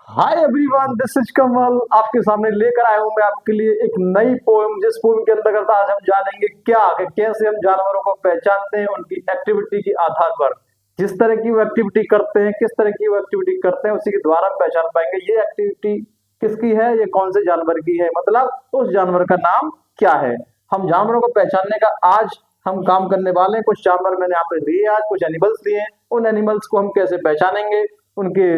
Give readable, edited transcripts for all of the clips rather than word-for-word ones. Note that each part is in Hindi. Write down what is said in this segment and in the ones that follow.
हाय एवरीवन, दिस इज कमल। आपके सामने लेकर आया हूं मैं आपके लिए एक नई पोएम, जिस पोएम के अंतर्गत आज हम जानेंगे कि कैसे हम जानवरों को पहचानते हैं उनकी एक्टिविटी के आधार पर। जिस तरह की वो एक्टिविटी करते हैं, किस तरह की वो एक्टिविटी करते हैं, उसी के द्वारा हम पहचान पाएंगे ये एक्टिविटी किसकी है, ये कौन से जानवर की है, मतलब उस जानवर का नाम क्या है। हम जानवरों को पहचानने का आज हम काम करने वाले हैं। कुछ जानवर मैंने यहाँ पे दिए, आज कुछ एनिमल्स लिए हैं। उन एनिमल्स को हम कैसे पहचानेंगे, उनके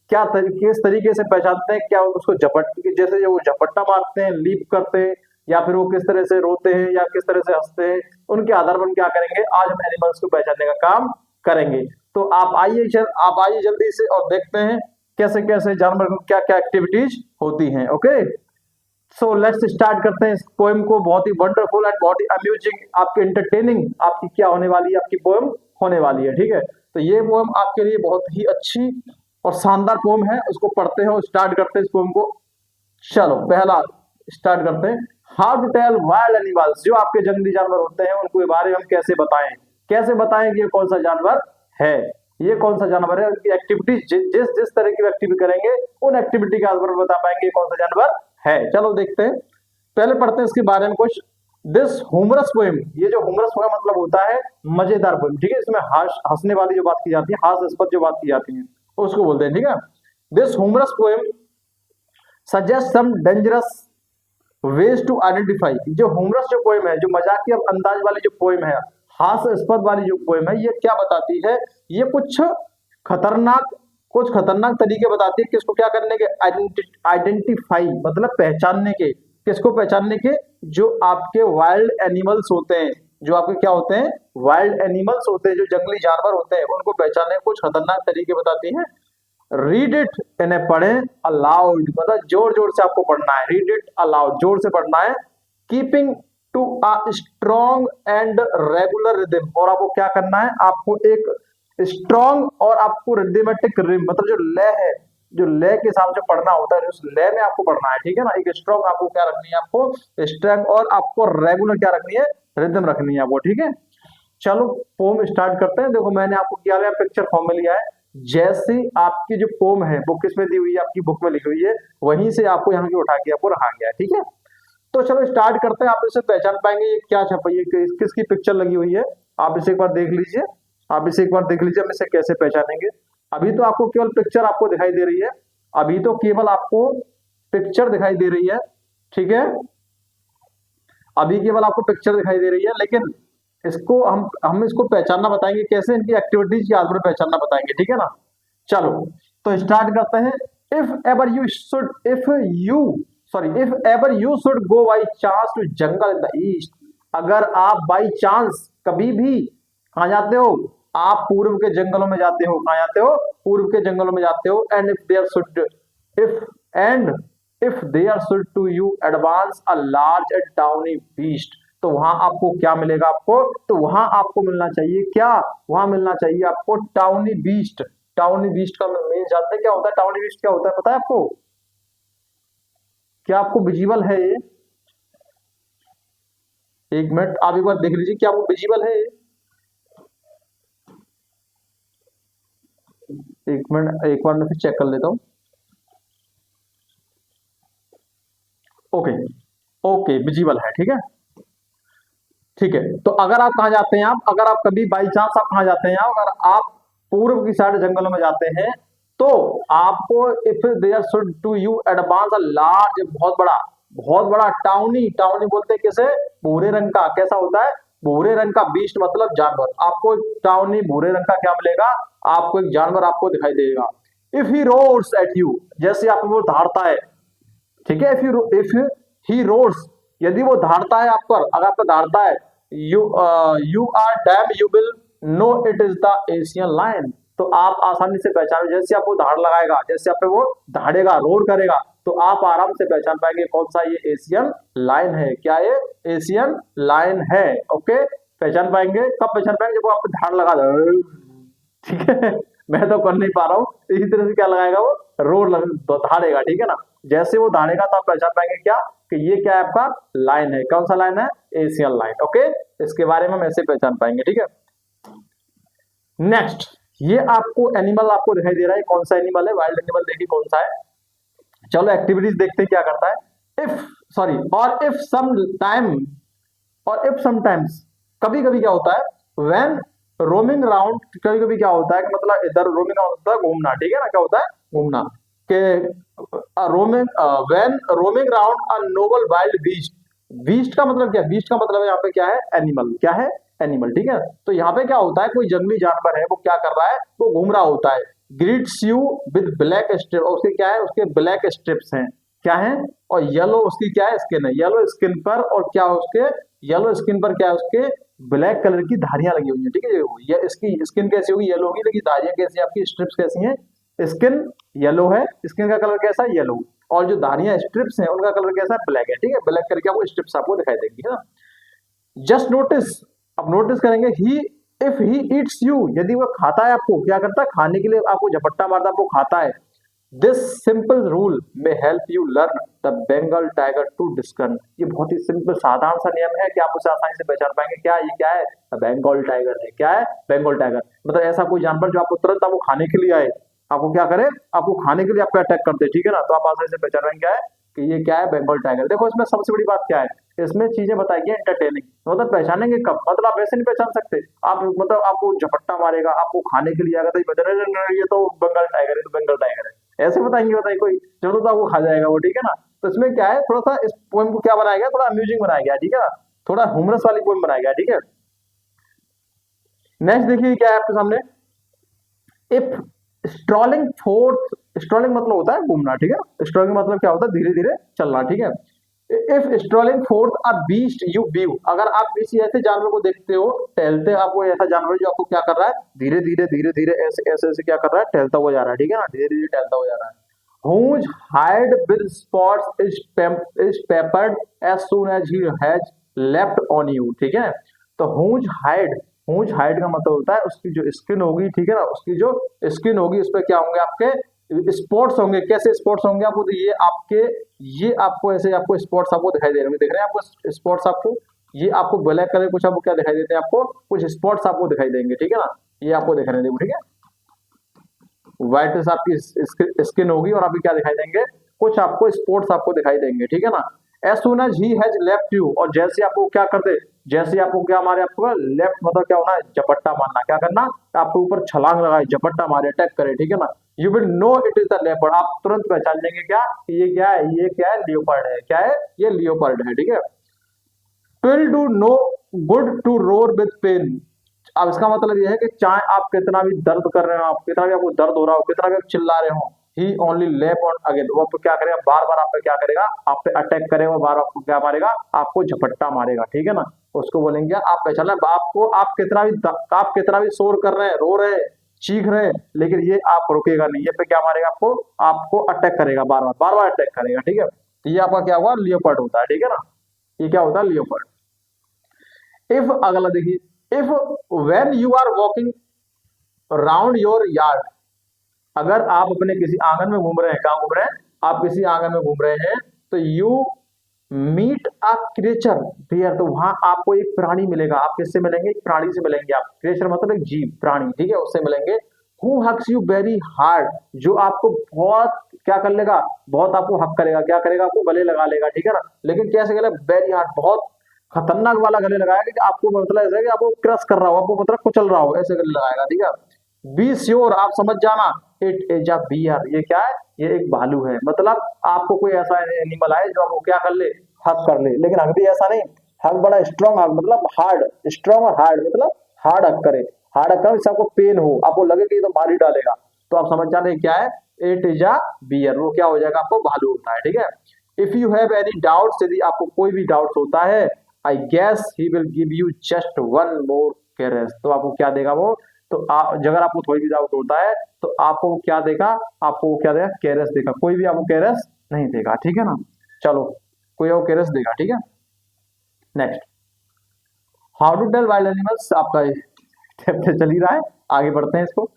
क्या तरीके, किस तरीके से पहचानते हैं, क्या उसको जैसे वो झपट्टा मारते हैं, लीप करते हैं, या फिर वो किस तरह से रोते हैं या किस तरह से हंसते हैं, उनके आधार पर हम क्या करेंगे, आज हम एनिमल्स को पहचानने का काम करेंगे। तो आप आइए जल्दी से और देखते हैं कैसे कैसे जानवर को क्या क्या एक्टिविटीज होती हैं। ओके, सो लेट्स स्टार्ट करते हैं इस पोएम को। बहुत ही वंडरफुल एंड बहुत ही अम्यूजिंग, आपकी एंटरटेनिंग आपकी क्या होने वाली है, आपकी पोएम होने वाली है। ठीक है, तो ये पोएम आपके लिए बहुत ही अच्छी और शानदार पोएम है। उसको पढ़ते हैं और स्टार्ट करते हैं इस पोएम को। चलो पहला स्टार्ट करते हैं। How to tell wild animals, जो आपके जंगली जानवर होते हैं उनको बारे में हम कैसे बताएं कि ये कौन सा जानवर है, ये कौन सा जानवर है। उनकी एक्टिविटी जिस जिस तरह की एक्टिविटी करेंगे उन एक्टिविटी के आधार पर बता पाएंगे कौन सा जानवर है। चलो देखते हैं, पहले पढ़ते हैं इसके बारे में कुछ। दिस ह्यूमरस पोएम, ये जो ह्यूमरस पोएम मतलब होता है मजेदार पोएम। ठीक है, इसमें हंसने वाली जो बात की जाती है, हास्यास्पद जो बात की जाती है उसको बोलते हैं। ठीक है, this humorous poem suggest some dangerous ways to identify. जो ह्यूमरस जो पोएम है, जो मजाकिया अंदाज वाली जो पोएम है, हास्यास्पद वाली जो पोएम है, ये क्या बताती है, ये खतरनाक कुछ खतरनाक तरीके बताती है किसको क्या करने के, आइडेंटिफाई मतलब पहचानने के। किसको पहचानने के, जो आपके वाइल्ड एनिमल्स होते हैं, जो आपके क्या होते हैं, वाइल्ड एनिमल्स होते हैं, जो जंगली जानवर होते हैं, उनको पहचानने के कुछ खतरनाक तरीके बताती है। रीड इट, इन्हें पढ़ें अलाउड, मतलब जोर जोर से आपको पढ़ना है। रीड इट अलाउड, जोर से पढ़ना है। Keeping to a strong and regular rhythm, और आपको क्या करना है, आपको एक स्ट्रॉन्ग और आपको रिदमेटिक रिदम, मतलब जो लय है, जो लय के हिसाब से पढ़ना होता है, उस लय में आपको पढ़ना है। ठीक है ना, एक स्ट्रॉन्ग आपको क्या रखनी है, आपको स्ट्रॉन्ग, और आपको रेगुलर क्या रखनी है, रिदम रखनी है आपको। ठीक है, चलो पोम स्टार्ट करते हैं। देखो मैंने आपको क्या लिया, पिक्चर फॉर्म में लिया है। जैसे आपकी जो पोम है वो किस में दी हुई है, आपकी बुक में लिखी हुई है, वहीं से आपको यहाँ की उठा के आपको रखा गया है। ठीक है, तो चलो स्टार्ट करते हैं। आप इसे पहचान पाएंगे ये क्या छपा, ये किसकी पिक्चर लगी हुई है। आप इसे एक बार देख लीजिए, आप इसे एक बार देख लीजिए, हम इसे कैसे पहचानेंगे। अभी तो आपको केवल पिक्चर आपको दिखाई दे रही है, अभी तो केवल आपको पिक्चर दिखाई दे रही है। ठीक है, अभी केवल आपको पिक्चर दिखाई दे रही है, लेकिन इसको हम इसको पहचानना बताएंगे कैसे, इनकी एक्टिविटीज के आधार पर पहचानना बताएंगे। ठीक है ना, चलो तो स्टार्ट करते हैं। If ever you should go by chance to jungle in the east, अगर आप बाई चांस कभी भी कहा जाते हो, आप पूर्व के जंगलों में जाते हो, कहा जाते हो, पूर्व के जंगलों में जाते हो। And if there should to you advance a large and tawny beast, तो वहां आपको क्या मिलेगा, आपको तो वहां आपको मिलना चाहिए क्या, वहां मिलना चाहिए आपको टाउनी बीस्ट। टाउनी बीस्ट का मीन जानते हैं क्या होता है, टाउनी बीस्ट क्या होता है पता है आपको, क्या आपको विजिबल है ये, एक मिनट आप एक बार देख लीजिए क्या वो विजिबल है। एक मिनट, एक बार मैं फिर चेक कर लेता हूं। ओके, ओके विजिबल है, ठीक है। ठीक है, तो अगर आप कहा जाते हैं, आप अगर आप कभी बाई चांस आप कहा जाते हैं, अगर आप पूर्व की साइड जंगलों में जाते हैं, तो आपको if there should to you advance a large, बहुत बड़ा टाउनी, टाउनी बोलते हैं किसे, भूरे रंग का, कैसा होता है, भूरे रंग का बीस्ट मतलब जानवर। आपको टाउनी भूरे रंग का क्या मिलेगा, आपको एक जानवर आपको दिखाई देगा। If he roars at you, जैसे आप वो धारता है, ठीक है, इफ ही रोर्स, यदि वो धारता है आप पर, अगर आपको धारता है, you are damn you will know it is the Asian lion, तो आप आसानी से पहचान, जैसे आपको धाड़ लगाएगा, जैसे आप पे वो धाड़ेगा, रोर करेगा, तो आप आराम से पहचान पाएंगे कौन सा ये एशियन लाइन है, क्या ये एशियन लाइन है। ओके, पहचान पाएंगे, कब पहचान पाएंगे, जब वो आप धाड़ लगा दे। ठीक है, मैं तो कर नहीं पा रहा हूँ, इसी तरह से क्या लगाएगा वो, रोर धाड़ेगा। ठीक है ना, जैसे वो धाड़ेगा तो आप पहचान पाएंगे क्या, कि ये क्या है आपका लाइन है, कौन सा लाइन है, एशियन लाइन। ओके, इसके बारे में हम ऐसे पहचान पाएंगे। ठीक है, नेक्स्ट, ये आपको एनिमल आपको दिखाई दे रहा है, कौन सा एनिमल है, वाइल्ड एनिमल देखिए कौन सा है, चलो एक्टिविटीज देखते हैं क्या करता है। इफ सॉरी और इफ सम टाइम और इफ समटाइम्स, कभी कभी क्या होता है व्हेन रोमिंग राउंड, कभी कभी क्या होता है कि मतलब इधर रोमिंग राउंड होता है घूमना, ठीक है ना, क्या होता है घूमना के roaming when roaming round a Nobel wild beast. Beast का मतलब क्या, बीस्ट का मतलब यहाँ पे क्या है एनिमल, क्या है एनिमल, ठीक है। तो यहाँ पे क्या होता है कोई जंगली जानवर है वो क्या कर रहा है, वो घूम रहा होता है। Greets you with black strip, उसके क्या है उसके ब्लैक स्ट्रिप्स हैं, क्या है, और येलो उसकी क्या है स्किन है, येलो स्किन पर, और क्या उसके येलो स्किन पर क्या है उसके ब्लैक कलर की धारियां लगी हुई हैं, ठीक है। ये इसकी स्किन कैसी होगी येलो होगी, लेकिन धारियां कैसी आपकी स्ट्रिप्स कैसी हैं, स्किन येलो है, स्किन का कलर कैसा है येलो, और जो धारियां स्ट्रिप्स हैं उनका कलर कैसा है ब्लैक है, ठीक है। ब्लैक करके आपको स्ट्रिप्स आपको दिखाई देंगी, है ना। जस्ट नोटिस, अब नोटिस करेंगे ही इफ ही ईट्स यू, यदि वो खाता है आपको, क्या करता है खाने के लिए आपको झपट्टा मारता है, आपको खाता है। दिस सिंपल रूल में help you learn the Bengal tiger to discern, ये बहुत ही सिंपल साधारण सा नियम है कि आप उसे आसानी से पहचान पाएंगे, क्या ये क्या है बंगाल टाइगर है, क्या है बंगाल टाइगर, मतलब ऐसा कोई जानवर जो आपको तुरंत आपको खाने के लिए आए, आपको क्या करे आपको खाने के लिए आपको अटैक करते, ठीक है ना, तो आप आसानी से पहचान पाएंगे क्या है कि ये क्या है बंगाल टाइगर। देखो इसमें सबसे बड़ी बात क्या है, इसमें चीजें बताई गई एंटरटेनिंग, मतलब पहचानेंगे कब, मतलब आप वैसे नहीं पहचान सकते आप, मतलब आपको झपट्टा मारेगा आपको खाने के लिए आएगा तो ये तो बंगाल टाइगर है, तो बंगाल टाइगर है ऐसे बताएंगे, बताइए कोई चलो तो आपको खा जाएगा वो, ठीक है ना। तो इसमें क्या है थोड़ा सा इस पोएम को क्या बनाया गया, थोड़ा अम्यूजिंग बनाया गया, ठीक है ना, थोड़ा ह्यूमरस वाली पोएम बनाया गया, ठीक है। नेक्स्ट देखिए क्या है आपके सामने, इफ स्ट्रॉलिंग फोर्थ, स्ट्रॉलिंग मतलब होता है घूमना, ठीक है, स्ट्रॉलिंग मतलब क्या होता है धीरे धीरे चलना, ठीक है। If strolling fourth a beast you view, अगर आप किसी ऐसे जानवर को देखते हो टहलते, आपको ऐसा जानवर जो आपको क्या कर रहा है धीरे धीरे धीरे धीरे ऐसे ऐसे ऐसे क्या कर रहा है टहलता हुआ जा रहा है, ठीक है ना, धीरे धीरे टहलता हुआ जा रहा है। whose hide with spots is peppered as soon as he has left on you, ठीक है। तो whose hide का मतलब होता है उसकी जो स्किन होगी, ठीक है ना, उसकी जो स्किन होगी उस पर क्या होंगे आपके स्पॉट्स होंगे, कैसे स्पॉट्स होंगे आपको, तो ये आपको ऐसे आपको स्पॉट्स आपको दिखाई दे रहे होंगे, देख रहे हैं आपको स्पॉट्स, आपको ये आपको ब्लैक कलर कुछ आपको क्या दिखाई देते हैं, आपको कुछ स्पॉट्स आपको दिखाई देंगे, ठीक है ना, ये आपको दिख रहे हैं, ठीक है। व्हाइट आपकी स्किन होगी और अभी क्या दिखाई देंगे कुछ आपको स्पॉट्स आपको दिखाई देंगे, ठीक है ना। As soon as he has left you, और जैसे आपको क्या कर दे, जैसे आपको क्या मारे, आपको लेफ्ट मतलब क्या होना है झपट्टा मारना, क्या करना आपके ऊपर छलांग लगाए झपट्टा मारे अटैक करे, ठीक है ना। You will know it is the leopard, आप तुरंत पहचान लेंगे क्या ये क्या है, ये क्या है लियोपर्ड है, क्या है ये लियोपर्ड है, ठीक है। Will do no good to roar with pain, अब इसका मतलब यह है कि चाहे आप कितना भी दर्द कर रहे हो, आप कितना भी आपको दर्द हो रहा हो, कितना भी आप चिल्ला रहे हो, ही ओनली लेप ऑन अगेन, वो आपको क्या करेगा बार बार आप पे क्या करेगा, आप पे अटैक करेगा, बार आपको क्या मारेगा आपको झपट्टा मारेगा, ठीक है ना। उसको बोलेंगे आप पहचाना आपको, आप कितना भी शोर कर रहे हैं, रो रहे हैं, चीख रहे हैं, लेकिन ये आप रुकेगा नहीं, ये पे क्या मारेगा आपको, आपको अटैक करेगा, बार बार अटैक करेगा, ठीक है। तो ये आपका क्या हुआ लियोपर्ड होता है, ठीक है ना, ये क्या होता है लियोपर्ड। इफ अगला देखिए, if when you are walking round your yard, अगर आप अपने किसी आंगन में घूम रहे हैं, कहां घूम रहे हैं आप किसी आंगन में घूम रहे हैं, तो you meet a creature there, तो वहां आपको एक प्राणी मिलेगा, आप किससे मिलेंगे एक प्राणी से मिलेंगे, आप क्रिएचर मतलब एक जीव प्राणी, ठीक है, उससे मिलेंगे। Who hugs you very hard, जो आपको बहुत क्या कर लेगा, बहुत आपको हक करेगा, क्या करेगा आपको गले लगा लेगा, ठीक है ना, लेकिन कैसे गले वेरी हार्ड, बहुत खतरनाक वाला गले लगाएगा कि आपको मतलब ऐसा है कि आपको क्रश कर रहा हो, आपको मतलब कुचल रहा हो, ऐसे गले लगाएगा, ठीक है। बी श्योर, आप समझ जाना, इट इज अ बियर, ये क्या है ये एक भालू है, मतलब आपको कोई ऐसा एनिमल आए जो आपको क्या कर ले हक कर ले, लेकिन हक भी ऐसा नहीं, हक बड़ा स्ट्रॉन्ग हक, मतलब हार्ड, स्ट्रॉन्ग और हार्ड मतलब हार्ड हक करे, हार्ड हक करे इससे आपको पेन हो, आपको लगे कि ये तो मार ही डालेगा, तो आप समझ जाने क्या है इट इज अ बियर, वो क्या हो जाएगा आपको भालू होता है, ठीक है। If you have any doubts, यदि आपको कोई भी डाउट होता है, I guess he will give you just one more caress, तो आपको क्या देगा वो, तो अगर आपको थोड़ी भी डाउट होता है तो आपको क्या देगा, आपको क्या देगा कैरेस देगा, कोई भी आपको कैरेस नहीं देगा, ठीक है ना। चलो कोई और कैरेस देगा, ठीक है। Next, how to tell wild animals, आपका चैप्टर चल ही रहा है, आगे बढ़ते हैं इसको।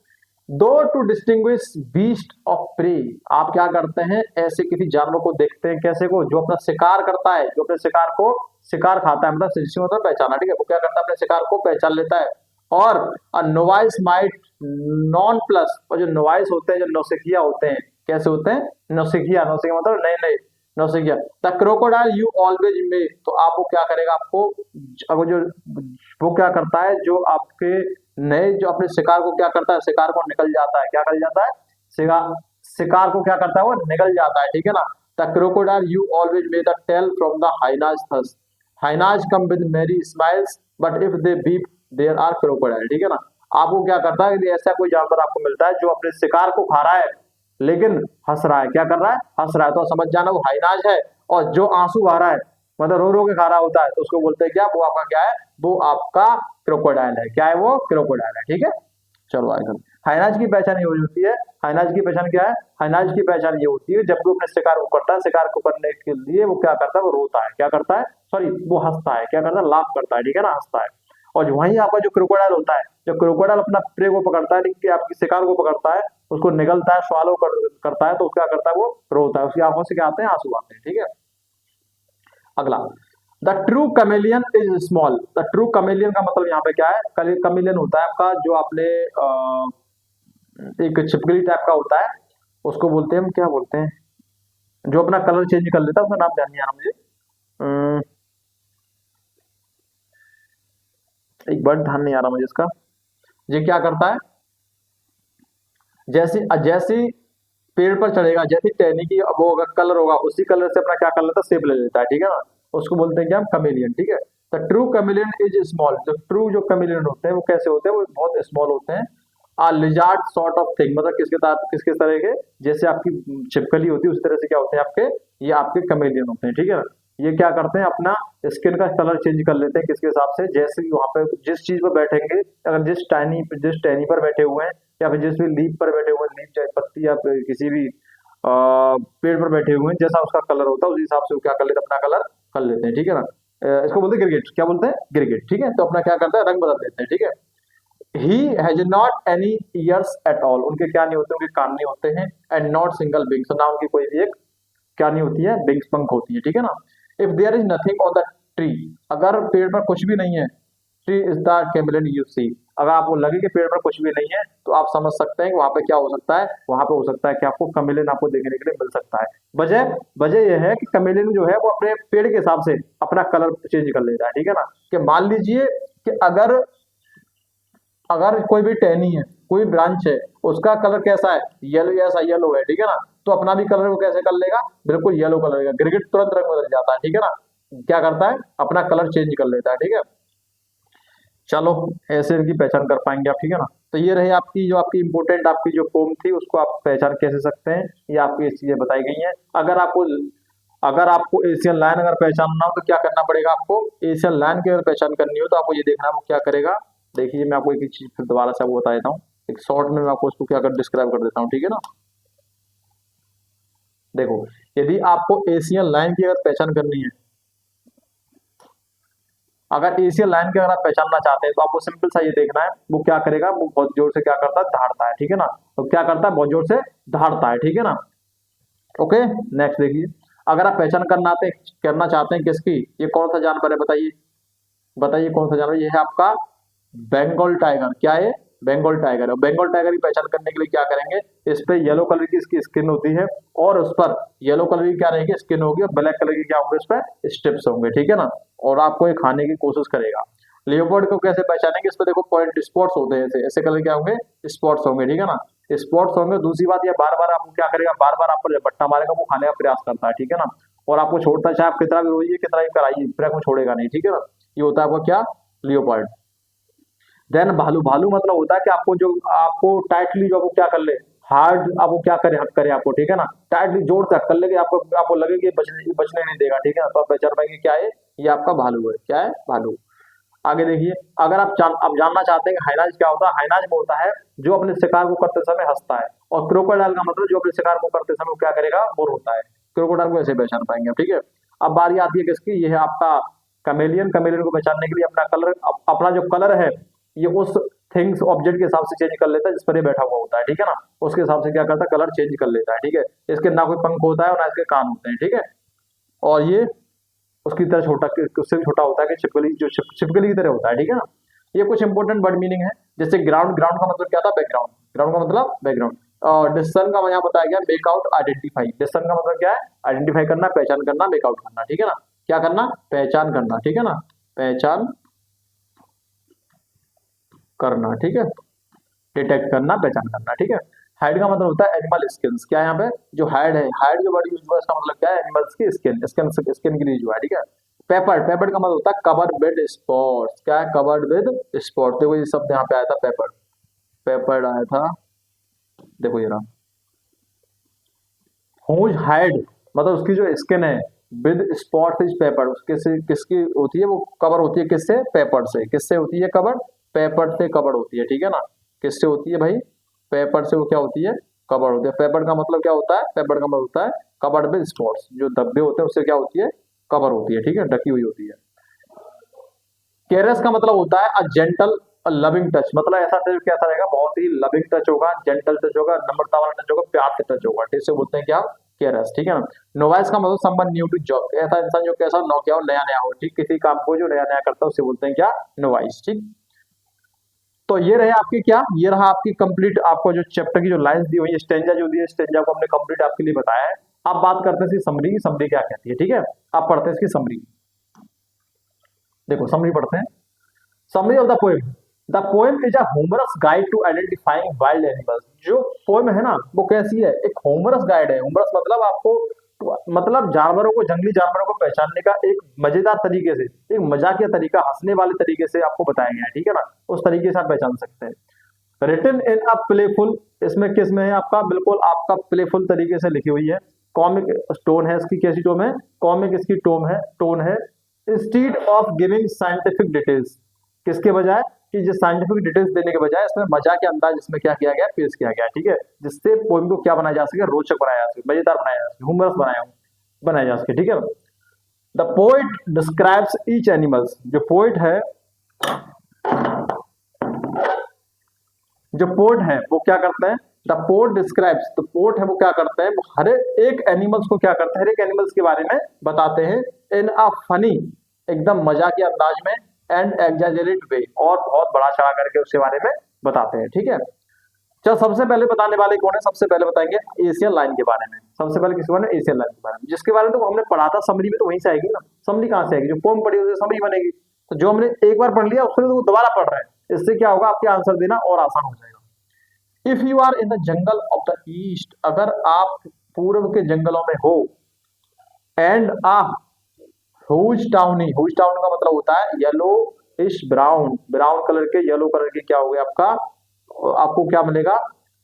Though to distinguish beast of prey, आप क्या करते हैं ऐसे किसी जानवर को देखते हैं, कैसे को जो अपना शिकार करता है, जो अपने शिकार को शिकार खाता है, मतलब पहचाना, ठीक है, वो क्या करता है अपने शिकार को पहचान लेता है। और नोवाइस माइट नॉन प्लस, और जो नोवाइस होते हैं जो नौसिखिया होते हैं कैसे होते हैं? नौसिखिया, नौसिखिया मतलब नए नए, नौसिखिया। The crocodile you always may, तो आप वो क्या करेगा, आपको अब जो वो क्या करता है, जो आपके नए जो अपने शिकार को क्या करता है, शिकार को निकल जाता है, क्या कर जाता है, शिकार शिकार को क्या करता है, वो निकल जाता है, ठीक है ना। The crocodile you always may the tail from the hyenas thirst, hyenas come with merry smiles but if they beep there are crocodile, ठीक है ना। आपको क्या करता है, यदि ऐसा कोई जानवर आपको मिलता है जो अपने शिकार को खा रहा है लेकिन हंस रहा है, क्या कर रहा है, हंस रहा है, तो समझ जाना वो हाइनाज है। और जो आंसू आ रहा है, मतलब रो रो के खा रहा होता है, तो उसको बोलते हैं क्या, वो आपका क्या है, वो आपका क्रोकोडाइल है। क्या है वो? क्रोकोडाइल है, ठीक है। चलो आगे। हाइनाज की पहचान ये होती है, हाइनाज की पहचान क्या है, हाइनाज की पहचान ये होती है जब वो अपने शिकार को करता है, शिकार को करने के लिए वो क्या करता है, वो रोता है, क्या करता है, सॉरी वो हंसता है, क्या करता है, लाफ करता है, ठीक है ना, हंसता है। और वहीं आपका जो क्रोकोडाइल होता है, जो क्रोकोडाइल अपना प्रे को पकड़ता है, कि आपकी शिकार को पकड़ता है, उसको निगलता है, स्वालो करता है, तो क्या करता है, वो रोता है, उसकी आंखों से क्या आते हैं, आंसू आते हैं, ठीक है। अगला, the true chameleon is small. The true chameleon का मतलब यहाँ पे क्या है, कमेलियन होता है आपका जो आपने एक छिपकली टाइप का होता है, उसको बोलते हैं, हम क्या बोलते हैं, जो अपना कलर चेंज कर लेता है, उसका नाम ध्यान नहीं आ रहा मुझे, एक वर्ड ध्यान नहीं आ रहा मुझे इसका। ये क्या करता है, जैसे जैसे पेड़ पर चढ़ेगा, जैसी टहनी की वो अगर कलर होगा, उसी कलर से अपना क्या कर लेता है, शेप ले लेता है, ठीक है ना। उसको बोलते हैं क्या, हम कमेलियन, ठीक है। The true chameleon is small. जो ट्रू जो कमेलियन होते हैं वो कैसे होते हैं, वो बहुत स्मॉल होते हैं। आ लिजार्ड सॉर्ट ऑफ थिंग, मतलब किस तरह के, जैसे आपकी छिपकली होती है उस तरह से क्या होते हैं आपके, ये आपके कमेलियन होते हैं, ठीक है ना। ये क्या करते हैं, अपना स्किन का कलर चेंज कर लेते हैं, किसके हिसाब से, जैसे वहां पे जिस चीज पर बैठेंगे, अगर जिस टहनी पर बैठे हुए हैं, या फिर जिस भी लीफ पर बैठे हुए हैं, लीफ चाहे पत्ती, या फिर किसी भी पेड़ पर बैठे हुए हैं, जैसा उसका कलर होता है उस हिसाब से वो क्या कर लेते हैं, अपना कलर कर लेते हैं, ठीक है ना। इसको बोलते हैं गिरगिट, क्या बोलते हैं, गिरगिट, ठीक है। तो अपना क्या करता है, रंग बदल देते हैं, ठीक है। He has not any years at all, उनके क्या नहीं होते, उनके कान नहीं होते हैं। एंड नॉट सिंगल विंग्स, ना उनकी कोई भी एक क्या नहीं होती है, विंग्स, पंख होती है, ठीक है ना। If there is nothing on the tree, अगर पेड़ पर कुछ भी नहीं है, tree is the chameleon you see, अगर आपको लगे कि पेड़ पर कुछ भी नहीं है, तो आप समझ सकते हैं कि वहां पे क्या हो सकता है, वहां पे हो सकता है कि आपको कमेलियन आपको देखने के लिए मिल सकता है। वजह वजह यह है कि कमेलियन जो है वो अपने पेड़ के हिसाब से अपना कलर चेंज कर लेता है, ठीक है ना। कि मान लीजिए कि अगर अगर कोई भी टहनी है, कोई ब्रांच है, उसका कलर कैसा है, येलो, ऐसा येलो है, ठीक है ना, तो अपना भी कलर वो कैसे कर लेगा, बिल्कुल येलो कलर का। गिरगिट तुरंत रंग बदल जाता है, ठीक है ना, क्या करता है, अपना कलर चेंज कर लेता है, ठीक है। चलो ऐसे इनकी पहचान कर पाएंगे आप, ठीक है ना। तो ये रहे आपकी जो आपकी इंपोर्टेंट आपकी जो पोम थी, उसको आप पहचान कैसे सकते हैं, ये आपको ये चीजें बताई गई हैं। अगर आपको एशियन लायन अगर पहचानना हो तो क्या करना पड़ेगा, आपको एशियन लायन की अगर पहचान करनी हो तो आपको ये देखना है वो क्या करेगा। देखिए मैं आपको एक चीज फिर दोबारा से आपको बता देता हूँ, एक शॉर्ट में मैं आपको उसको क्या कर डिस्क्राइब कर देता हूँ, ठीक है ना। देखो, यदि आपको एशियन लायन की अगर पहचान करनी है, अगर एशियन लायन की अगर आप पहचानना चाहते हैं तो आपको सिंपल सा ये देखना है, वो क्या करेगा, वो बहुत जोर से क्या करता है, दहाड़ता है, ठीक है ना। तो क्या करता है, बहुत जोर से दहाड़ता है, ठीक है ना। ओके, नेक्स्ट देखिए, अगर आप पहचान करना चाहते हैं किसकी, ये कौन सा जानवर है, बताइए बताइए कौन सा जानवर, ये है आपका बंगाल टाइगर। क्या है, बंगाल टाइगर है। बंगाल टाइगर की पहचान करने के लिए क्या करेंगे, इस पे येलो कलर की इसकी स्किन होती है, और उस पर येलो कलर की क्या रहेगी, स्किन होगी, और ब्लैक कलर की क्या होंगे, इस पर स्ट्रिप्स होंगे, ठीक है ना। और आपको ये खाने की कोशिश करेगा। लियोपोर्ड को कैसे पहचानेंगे, इस पे देखो पॉइंट स्पॉट्स होते हैं, ऐसे ऐसे कलर क्या होंगे, स्पॉट्स होंगे, ठीक है ना, स्पॉट्स होंगे। दूसरी बात, ये बार बार आपको क्या करेगा, बार बार आप पर बट्टा मारेगा, वो खाने का प्रयास करता है, ठीक है ना। और आपको छोड़ता है, चाहे आप कितना भी रोइए, कितना भी कराइए, फिर आपको छोड़ेगा नहीं, ठीक है ना। ये होता है आपका क्या, लियोपार्ड। देन भालू, भालू मतलब होता है कि आपको टाइटली जो आपको क्या कर ले, हार्ड आपको क्या करे, हक करे आपको, ठीक है ना, टाइटली जोर से हक कर ले कि आपको लगे कि बचने नहीं देगा, ठीक है ना। तो आप पहचान पाएंगे क्या है, ये आपका भालू है। क्या है, भालू। आगे देखिए, अगर आप जानना चाहते हैं कि हाइनाज क्या होता है, हाइनाज वो होता है जो अपने शिकार को करते समय हंसता है। और क्रोकोडाइल का मतलब जो अपने शिकार को करते समय क्या करेगा, वो रोता है। क्रोकोडाइल को ऐसे पहचान पाएंगे आप, ठीक है। अब बारी आती है किसकी, ये है आपका कमेलियन। कमेलियन को पहचानने के लिए अपना कलर, अपना जो कलर है, ये उस थिंग्स ऑब्जेक्ट के हिसाब से चेंज कर लेता है जिस पर ये बैठा हुआ होता है, ठीक है ना। उसके हिसाब से क्या करता है, कलर चेंज कर लेता है, ठीक है। इसके ना कोई पंख होता है और ना इसके कान होते हैं, ठीक है। और ये उसकी तरह छोटा, उससे भी छोटा होता है कि छिपकली की तरह होता है, ठीक है ना। ये कुछ इंपॉर्टेंट वर्ड मीनिंग है, जैसे ग्राउंड, ग्राउंड का मतलब क्या था, बैकग्राउंड, ग्राउंड का मतलब बैकग्राउंड। और डिसीजन का यहाँ बताया गया मेक आउट आइडेंटिफाई। डिसीजन का मतलब क्या है? आइडेंटिफाई करना, पहचान करना, मेक आउट करना, ठीक है ना। क्या करना? पहचान करना, ठीक है ना, पहचान करना, ठीक है, डिटेक्ट करना, पहचान करना, ठीक है। हाइड का मतलब होता है एनिमल स्किन्स। क्या है यहाँ पे जो हाइड है, हाइड जो वर्ड यूज हुआ है इसका मतलब क्या है? एनिमल्स की स्किन, स्किन के लिए जो है, ठीक है। पेपर्ड, पेपर्ड का मतलब होता है कवर्ड विद स्पॉट्स। क्या है? Covered with spot. देखो ये शब्द यहाँ पे आया था पेपर्ड, पेपर्ड आया था, देखो ये रहा। हुज हाइड मतलब उसकी जो स्किन है, विद स्पॉट इज पेपर्ड, उसके से किसकी होती है? वो कवर होती है किससे? पेपर्ड से। किससे होती है कवर? पेपर्ड से कवर होती है, ठीक है ना। किससे होती है भाई? पेपर से वो क्या होती है? कवर होती है। पेपर का मतलब क्या होता है? पेपर का मतलब होता है कवर्ड विद स्पॉट्स, जो धब्बे होते हैं उससे क्या होती है? कवर होती है, ठीक है, ढकी हुई होती है। केयरलेस का मतलब होता है अ जेंटल लविंग टच, मतलब ऐसा टच कैसा रहेगा? बहुत ही लविंग टच होगा, जेंटल टच होगा, नम्रता वाला टच होगा, प्यार का टच होगा, ठीक से बोलते हैं क्या? केयरलेस, ठीक है ना। नोवाइस का मतलब समवन न्यू टू जॉब, ऐसा इंसान जो कैसा नौ क्या हो, नया नया हो, ठीक, किसी काम को जो नया नया करता है उसे बोलते हैं क्या? नोवाइस, ठीक। तो ये रहे आपकी क्या, ये रहा आपकी कंप्लीट, आपको जो चैप्टर की जो लाइंस दी हुई है, स्टेंजा जो दी है, स्टेंजा को हमने कंप्लीट आपके लिए बताया है। अब बात करते हैं इसकी समरी की, समरी क्या कहती है, ठीक है। आप पढ़ते हैं इसकी समरी, देखो समरी पढ़ते हैं। Summary of the poem, the poem is a humorous guide to identifying wild animals. जो पोएम है ना वो कैसी है? एक ह्यूमरस गाइड है। ह्यूमरस मतलब आपको, मतलब जानवरों को, जंगली जानवरों को पहचानने का एक मजेदार तरीके से, एक मजाकिया तरीका, हंसने वाले तरीके से आपको बताया गया है, ठीक है ना। उस तरीके से आप पहचान सकते हैं। रिटन इन अ प्लेफुल, इसमें किस में है आपका? बिल्कुल आपका प्लेफुल तरीके से लिखी हुई है। कॉमिक टोन है इसकी, कैसी टोन है? कॉमिक इसकी टोन है। Instead of giving scientific details, किसके बजाय? कि जो साइंटिफिक डिटेल्स देने के बजाय इसमें मजा के अंदाज इसमें क्या किया गया? पेश किया गया, ठीक है, जिससे पोएम को क्या बनाया जा सके? रोचक बनाया जा सके, मजेदार बनाया जा सके, ह्यूमरस बनाया जा सके, ठीक है। The poet describes each animals, जो पोइट है, जो पोर्ट है वो क्या करते हैं? द पोर्ट डिस्क्राइब्स, तो पोर्ट है वो क्या करते हैं? वो हर एक एनिमल्स को क्या करते हैं? हर एक एनिमल्स के बारे में बताते हैं इन अ फनी, एकदम मजाकिया अंदाज में, एंड एग्जैजरेट वे, और बहुत बड़ा चढ़ा करके उसके बारे में बताते हैं, ठीक है। चलो सबसे पहले बताने वाले कौन है? सबसे पहले बताएंगे एशियन लाइन के बारे में। सबसे पहले किस बारे में? एशियन लाइन के बारे में, जिसके बारे में तो हमने पढ़ा था समरी में, तो वहीं से आएगी ना। समरी कहाँ से आएगी? जो पोम पढ़ी उससे समरी बनेगी। तो जो हमने एक बार पढ़ लिया उसको तो दोबारा पढ़ रहे हैं, इससे क्या होगा? आपके आंसर देना और आसान हो जाएगा। If you are in the jungle of the east, अगर आप पूर्व के जंगलों में हो, and a huge tawny, huge tawny का मतलब होता है yellowish brown, brown colour के, येलो कलर के क्या हो गया आपका? आपको क्या मिलेगा?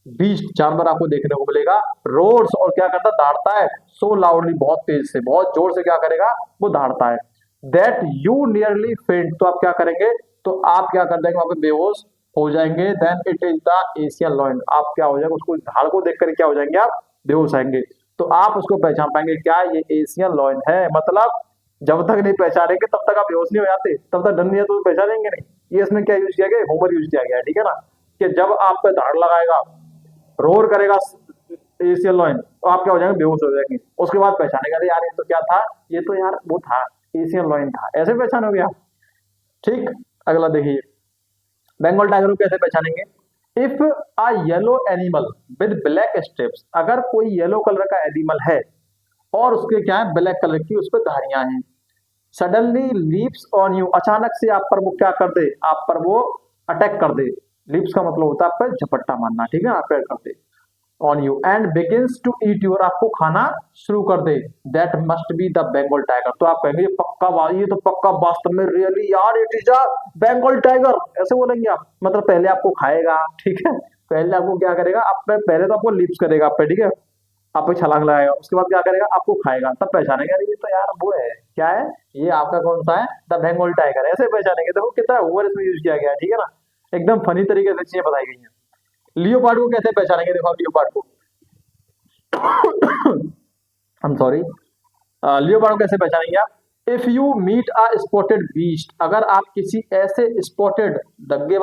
बीस्ट, जानवर आपको देखने को मिलेगा। रोड्स, और क्या करता? दौड़ता है। सो लाउडली, बहुत तेज से, बहुत जोर से क्या करेगा? वो दौड़ता है। दैट यू नियरली फेंट, तो आप क्या करेंगे? तो आप क्या कर देंगे? वहां पे बेहोश हो जाएंगे। Then it is the Asian lion, आप क्या हो जाएगा? उसको धाड़ को देख कर क्या हो जाएंगे? आप बेहोश आएंगे। तो आप उसको पहचान पाएंगे, क्या ये एशियन लॉयन है? मतलब जब तक नहीं पहचानेंगे तब तक आप बेहोश नहीं हो जाते, तब तक डर नहीं है तो पहचानेंगे नहीं। ये इसमें क्या यूज किया गया? होमर यूज किया गया है, ठीक है ना, कि जब आप पे धाड़ लगाएगा, रोर करेगा एशियन लॉयन, तो आप क्या हो जाएंगे? बेहोश हो जाएंगे। उसके बाद पहचानेगा, अरे यार ये तो क्या था? ये तो यार वो था, एशियन लॉयन था, ऐसे पहचानोगे आप, ठीक। अगला देखिए, बंगाल टाइगर को कैसे पहचानेंगे? If a yellow animal with black strips, अगर कोई येलो कलर का एनिमल है और उसके क्या है? ब्लैक कलर की उस पर धारियां हैं। सडनली लीप्स ऑन यू, अचानक से आप पर वो क्या कर दे? आप पर वो अटैक कर दे। लीप्स का मतलब होता है आप पर झपट्टा मारना, ठीक है, अटैक कर दे on you, and begins to eat you, और आपको खाना शुरू कर दे। That must be the Bengal tiger, तो आप कहेंगे ये पक्का, ये तो पक्का वास्तव में रियली यार it is a Bengal tiger, ऐसे बोलेंगे आप। मतलब पहले आपको खाएगा, ठीक है, पहले आपको क्या करेगा? आप पे पहले तो आपको लिप्स करेगा आप पे, ठीक है, आप पे छलांग लगाएगा, उसके बाद क्या करेगा? आपको खाएगा, तब पहचानेगा अरे ये तो यार वो है, क्या है ये? आपका कौन सा है? द बंगाल टाइगर, ऐसे पहचानेंगे। देखो कितना ओवर इसमें यूज किया गया है, ठीक है ना, एकदम फनी तरीके से चीजें बताई गई हैं। लियोपार्ड को कैसे पहचानेंगे? देखो आप लियोपार्ड को, आई एम सॉरी, लियोपार्ड को कैसे पहचानेंगे आप? If you meet a spotted beast, अगर आप किसी ऐसे स्पॉटेड, धब्बे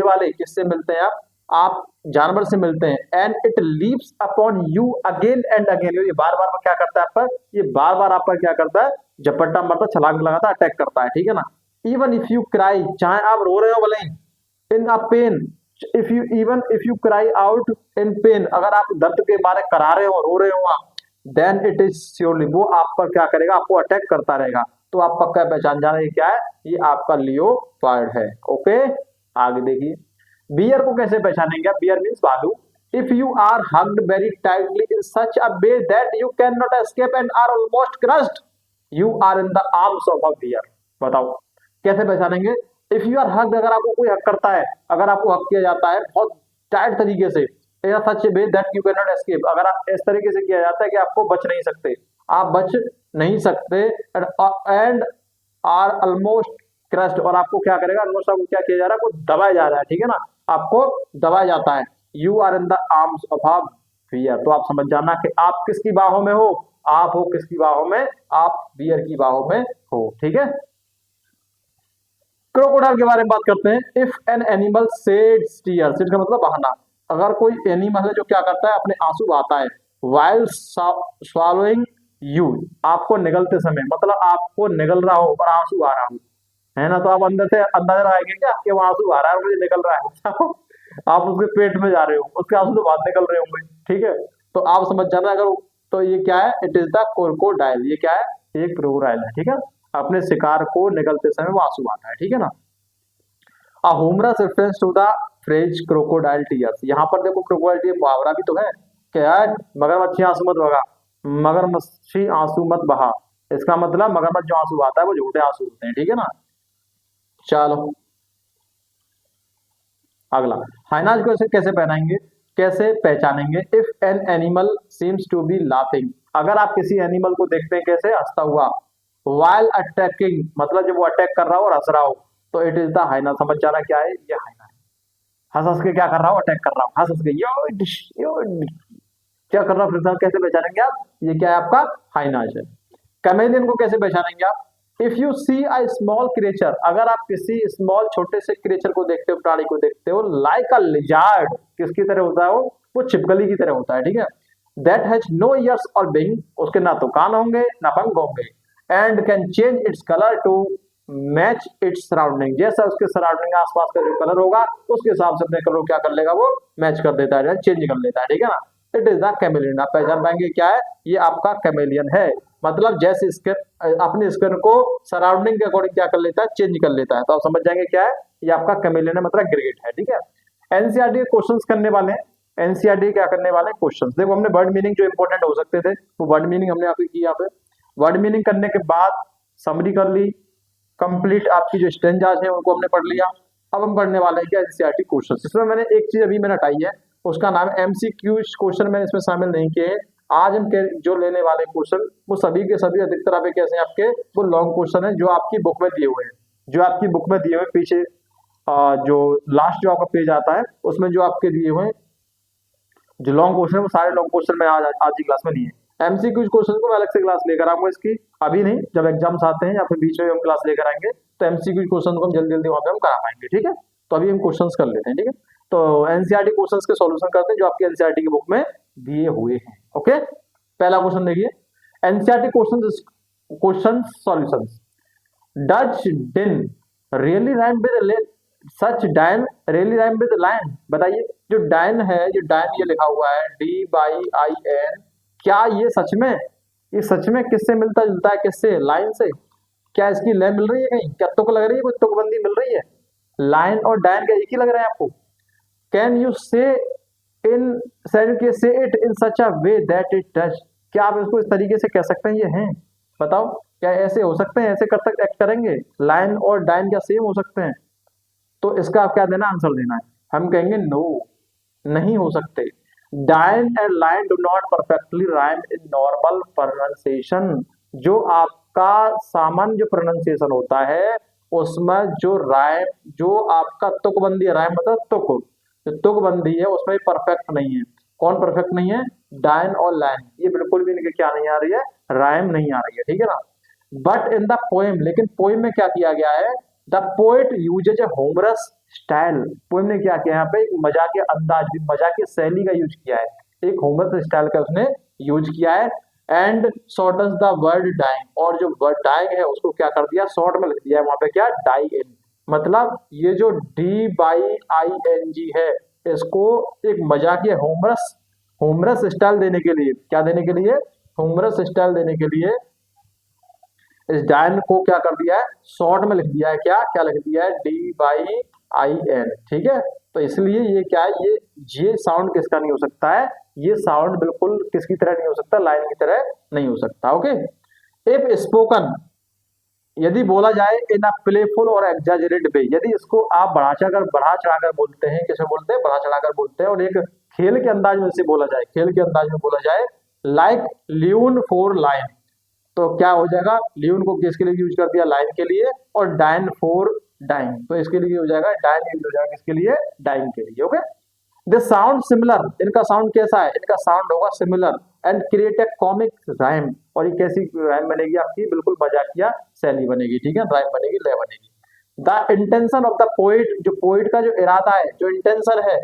वाले किससे मिलते हैं? आप जानवर से मिलते हैं, and it leaves upon you again and again, ये बार बार क्या करता है आप पर? ये बार बार आप पर क्या करता है? झपट्टा मारता, छलांग लगाता, अटैक करता है, ठीक है ना। इवन इफ यू क्राई, चाहे आप रो रहे हो भले ही, in a pain, if you cry out in pain, अगर आप दर्द के बारे करा रहे हो, रो रहे हो आप, देन इट इज श्योरली, वो आप पर क्या करेगा, आपको अटैक करता रहेगा। तो आप पक्का पहचान जाना ये क्या है, ये आपका लियोपार्ड है। ओके, आगे देखिए, बियर को कैसे पहचानेंगे आप, बियर मीन्स भालू। If you are hugged very tightly in such a way that you can not escape and are almost crushed, you are in the arms of a bear. बताओ कैसे पहचानेंगे। इफ यू आर हग्ड, अगर आपको कोई हक करता है, अगर आपको हक किया जाता है बहुत टाइट तरीके से, such way that you can not escape, अगर आप इस तरीके से किया जाता है कि आपको बच नहीं सकते, आप बच नहीं सकते, एंड आर ऑलमोस्ट क्रस्ट, और आपको क्या करेगा, ऑलमोस्ट आपको क्या किया जा रहा है, आपको दबाया जा रहा है, ठीक है ना, आपको दबाया जाता है। You are in the arms of a bear, तो आप समझ जाना कि आप किसकी बाहों में हो, आप हो किसकी बाहों में, आप बियर की बाहों में हो, ठीक है। क्रोकोडाइल के बारे में बात करते हैं। If an animal shades tears, का मतलब बहाना, अगर कोई एनिमल है जो क्या करता है, अपने आंसू बहाता है, वाइल स्वालोइंग यू, आपको निगलते समय, मतलब आपको निगल रहा हो और आंसू आ रहा हो, है ना, तो आप अंदर से अंदाजा लगाएंगे क्या कि वो आंसू आ रहा है और मुझे निकल रहा है आप उसके पेट में जा रहे हो, उसके आंसू तो बाहर निकल रहे होंगे, ठीक है। तो आप समझ जाना, अगर तो ये क्या है, इट इज द क्रोकोडाइल, ये क्या है, ये क्रोकोडाइल है, ठीक है। अपने शिकार को निगलते समय वो आंसू आता है, ठीक है ना। A humorous reference to the phrase crocodile tears, यहाँ पर देखो क्रोकोडाइल टीयर मुहावरा भी तो है, क्या है, मगरमच्छी आंसू मत बहा, मगरमच्छी आंसू मत बहा, इसका मतलब मगरमच्छ जो आंसू बहाता है वो झूठे आंसू होते हैं, ठीक है ना। चलो अगला, हाइनाज को कैसे पहनाएंगे, कैसे पहचानेंगे। If an animal seems to be laughing, अगर आप किसी एनिमल को देखते हैं कैसे हंसता हुआ, while अटैकिंग, मतलब जब वो अटैक कर रहा हो और हंस रहा हो, तो इट इज द हाइना, समझ जाना क्या है, ये हाइना है। हंस हंस के क्या कर रहा हो, अटैक कर रहा हो, हंस हंस के यो डिश, यो डिश, क्या कर रहा हो, कैसे पहचानेंगे आप, ये क्या है, आपका हाइनाज है। कैमेलियन को कैसे पहचानेंगे आप। If you see a small creature, अगर आप किसी स्मॉल छोटे से क्रिएचर को देखते हो, प्राणी को देखते हो, लाइक अ लिजार्ड, किसकी तरह होता है वो छिपकली की तरह होता है, ठीक है। That has no ears or बिंग, उसके ना तो कान होंगे ना पंख होंगे, and can change its colour to match its surrounding, जैसा उसके सराउंडिंग आसपास का जो कलर होगा उसके हिसाब से अपने कलर को क्या कर लेगा, वो मैच कर देता है, चेंज कर लेता है, ठीक है ना। इट इज द कैमेलियन, आप पहचान पाएंगे क्या है, ये आपका कैमेलियन है, मतलब जैसे स्किन अपने स्किन को सराउंडिंग के अकॉर्डिंग क्या कर लेता है, चेंज कर लेता है, तो आप समझ जाएंगे क्या है, ये आपका कैमेलियन है, मतलब ग्रेट है, ठीक है। एनसीईआरटी के क्वेश्चंस करने वाले हैं, एनसीईआरटी क्या करने वाले हैं क्वेश्चंस, देखो हमने वर्ड मीनिंग जो इंपॉर्टेंट हो सकते थे वो वर्ड मीनिंग हमने यहाँ पे की, यहाँ पे वर्ड मीनिंग करने के बाद समरी कर ली, कंप्लीट आपकी जो स्टेंजाज है उनको हमने पढ़ लिया। अब हम पढ़ने वाले हैं क्या, एनसीईआरटी क्वेश्चन। इसमें मैंने एक चीज अभी मैंने हटाई है, उसका नाम है एमसीक्यू क्वेश्चन, मैंने इसमें शामिल नहीं किए हैं। आज हम जो लेने वाले क्वेश्चन वो सभी के सभी अधिकतर आप कैसे हैं आपके, वो लॉन्ग क्वेश्चन है जो आपकी बुक में दिए हुए हैं, जो आपकी बुक में दिए हुए पीछे जो लास्ट जो आपका पेज आता है उसमें जो आपके दिए हुए जो लॉन्ग क्वेश्चन है वो सारे लॉन्ग क्वेश्चन में आज की क्लास में नहीं है। एमसीक्यू क्वेश्चन को मैं अलग से क्लास लेकर आऊंगा इसकी, अभी नहीं, जब एग्जाम्स आते हैं या फिर बीच में हम क्लास लेकर आएंगे तो एमसीक्यू क्वेश्चन को हम जल्दी जल्दी वहां पे हम करा पाएंगे, ठीक है। तो अभी हम क्वेश्चन कर लेते हैं, ठीक है। तो एनसीईआरटी क्वेश्चन के सॉल्यूशन करते हैं जो आपके एनसीईआरटी की बुक में दिए हुए हैं। ओके, पहला क्वेश्चन देखिए, एनसीईआरटी क्वेश्चन सॉल्यूशन। डच डिन रियली राइम विद सच डायन रियली राइम विद लायन, बताइए जो डायन है, जो डायन ये लिखा हुआ है DYIN, क्या ये सच में, ये सच में किससे मिलता जुलता है, किससे, लाइन से, क्या इसकी लय मिल रही है कहीं, क्या तुक लग रही है, कोई तुकबंदी मिल रही है, लाइन और डायन क्या एक ही लग रहा है आपको। कैन यू से it in such a way that it touch, क्या आप इसको इस तरीके से कह सकते हैं ये हैं, बताओ क्या ऐसे हो सकते हैं, ऐसे कर सकते एक्ट करेंगे, लाइन और डायन क्या सेम हो सकते हैं। तो इसका आप क्या देना, आंसर देना है, हम कहेंगे नो, नहीं हो सकते। डायन and line do not perfectly rhyme in normal pronunciation, जो आपका सामान्य जो प्रोनाउंसिएशन होता है उसमें जो राइम, जो आपका तुकबंदी है, राइम मतलब तुक, जो तुकबंदी है उसमें परफेक्ट नहीं है। कौन परफेक्ट नहीं है, डायन और लाइन, ये बिल्कुल भी क्या नहीं आ रही है, राइम नहीं आ रही है, ठीक है ना। बट इन द पोएम, लेकिन पोएम में क्या किया गया है, the poet uses a humorous style, poem ने क्या किया यहाँ पे, एक मजाकिया अंदाज, मजाकिया शैली का यूज किया है, एक होमरस स्टाइल का उसने यूज किया है। एंड शॉर्टन्स द वर्ड डाइंग, और जो वर्ड डाइंग है उसको क्या कर दिया, शॉर्ट में लिख दिया है वहां पे क्या, डाई इन, मतलब ये जो DYING है, इसको एक मजाकिया होमरस स्टाइल देने के लिए, क्या देने के लिए, होमरस स्टाइल देने के लिए इस डायन को क्या कर दिया है, शॉर्ट में लिख दिया है, क्या क्या लिख दिया है, DYIN। ठीक है, तो इसलिए ये क्या है, ये साउंड किसका नहीं हो सकता है, ये साउंड बिल्कुल किसकी तरह नहीं हो सकता, लाइन की तरह नहीं हो सकता। ओके, इफ स्पोकन, यदि बोला जाए इन अ प्लेफुल और एग्जैजरेट वे, यदि इसको आप बढ़ा चढ़ाकर बोलते हैं, किसे बोलते हैं, बढ़ा चढ़ाकर बोलते हैं, और एक खेल के अंदाज में इसे बोला जाए, खेल के अंदाज में बोला जाए, लाइक ल्यून फॉर लाइन, तो क्या हो जाएगा, ल्यून को किसके लिए यूज कर दिया, लाइन के लिए, और डाइन फॉर डाइंग, तो इसके लिए हो जाएगा डाइन, यूज हो जाएगा किसके लिए, डाइंग के लिए। ओके, दे साउंड सिमिलर, इनका साउंड कैसा है, इनका साउंड होगा similar, and create a comic rhyme, और ये कैसी राइम बनेगी आपकी, बिल्कुल मजाकिया शैली बनेगी। ठीक है, राइम बनेगी, लय बनेगी। The intention of the poet, जो पोइट का जो इरादा है, जो इंटेंशन है,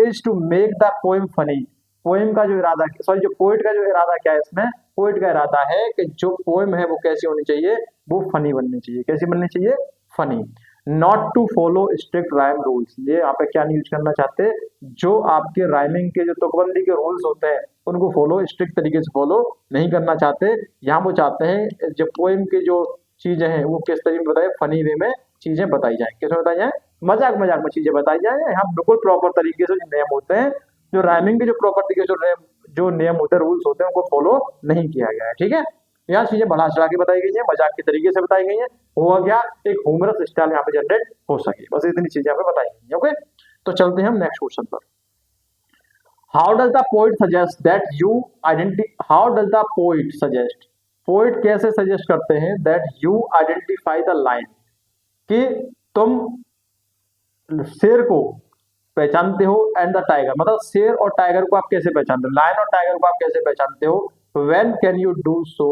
is to make the poem funny, poem का जो इरादा, सॉरी जो पोइट का जो इरादा क्या है, इसमें पोइट का इरादा है कि जो पोएम है वो कैसी होनी चाहिए, वो फनी बननी चाहिए, कैसी बननी चाहिए, funny. Not to follow strict rhyme rules, ये यहाँ पे क्या नहीं यूज करना चाहते, जो आपके राइमिंग के जो तुकबंदी के रूल्स होते हैं उनको फॉलो, स्ट्रिक्ट तरीके से फॉलो नहीं करना चाहते। यहाँ वो चाहते हैं जो पोएम की जो चीजें हैं वो किस तरीके में बताए, फनी वे में चीजें बताई जाए, किस में बताई जाए, मजाक मजाक में चीजें बताई जाए। यहाँ बिल्कुल प्रॉपर तरीके से जो नियम होते हैं, जो राइमिंग के जो प्रॉपर तरीके से जो नियम होते हैं, रूल्स होते हैं, उनको फॉलो नहीं किया गया है। ठीक है, यहाँ चीजें बढ़ा चढ़ा के बताई गई है, मजाक के तरीके से बताई गई है, हुआ क्या, एक ह्यूमरस स्टाइल यहाँ पे जनरेट हो सके, बस इतनी चीजें यहाँ पे बताई गई है। ओके, तो चलते हैं हम नेक्स्ट क्वेश्चन पर। How does the poet suggest that you how does the poet suggest, poet कैसे सजेस्ट करते हैं, that you identify the line, कि तुम शेर को पहचानते हो, एंड द टाइगर, मतलब शेर और टाइगर को आप कैसे पहचानते हो, लायन और टाइगर को आप कैसे पहचानते हो, when can you do so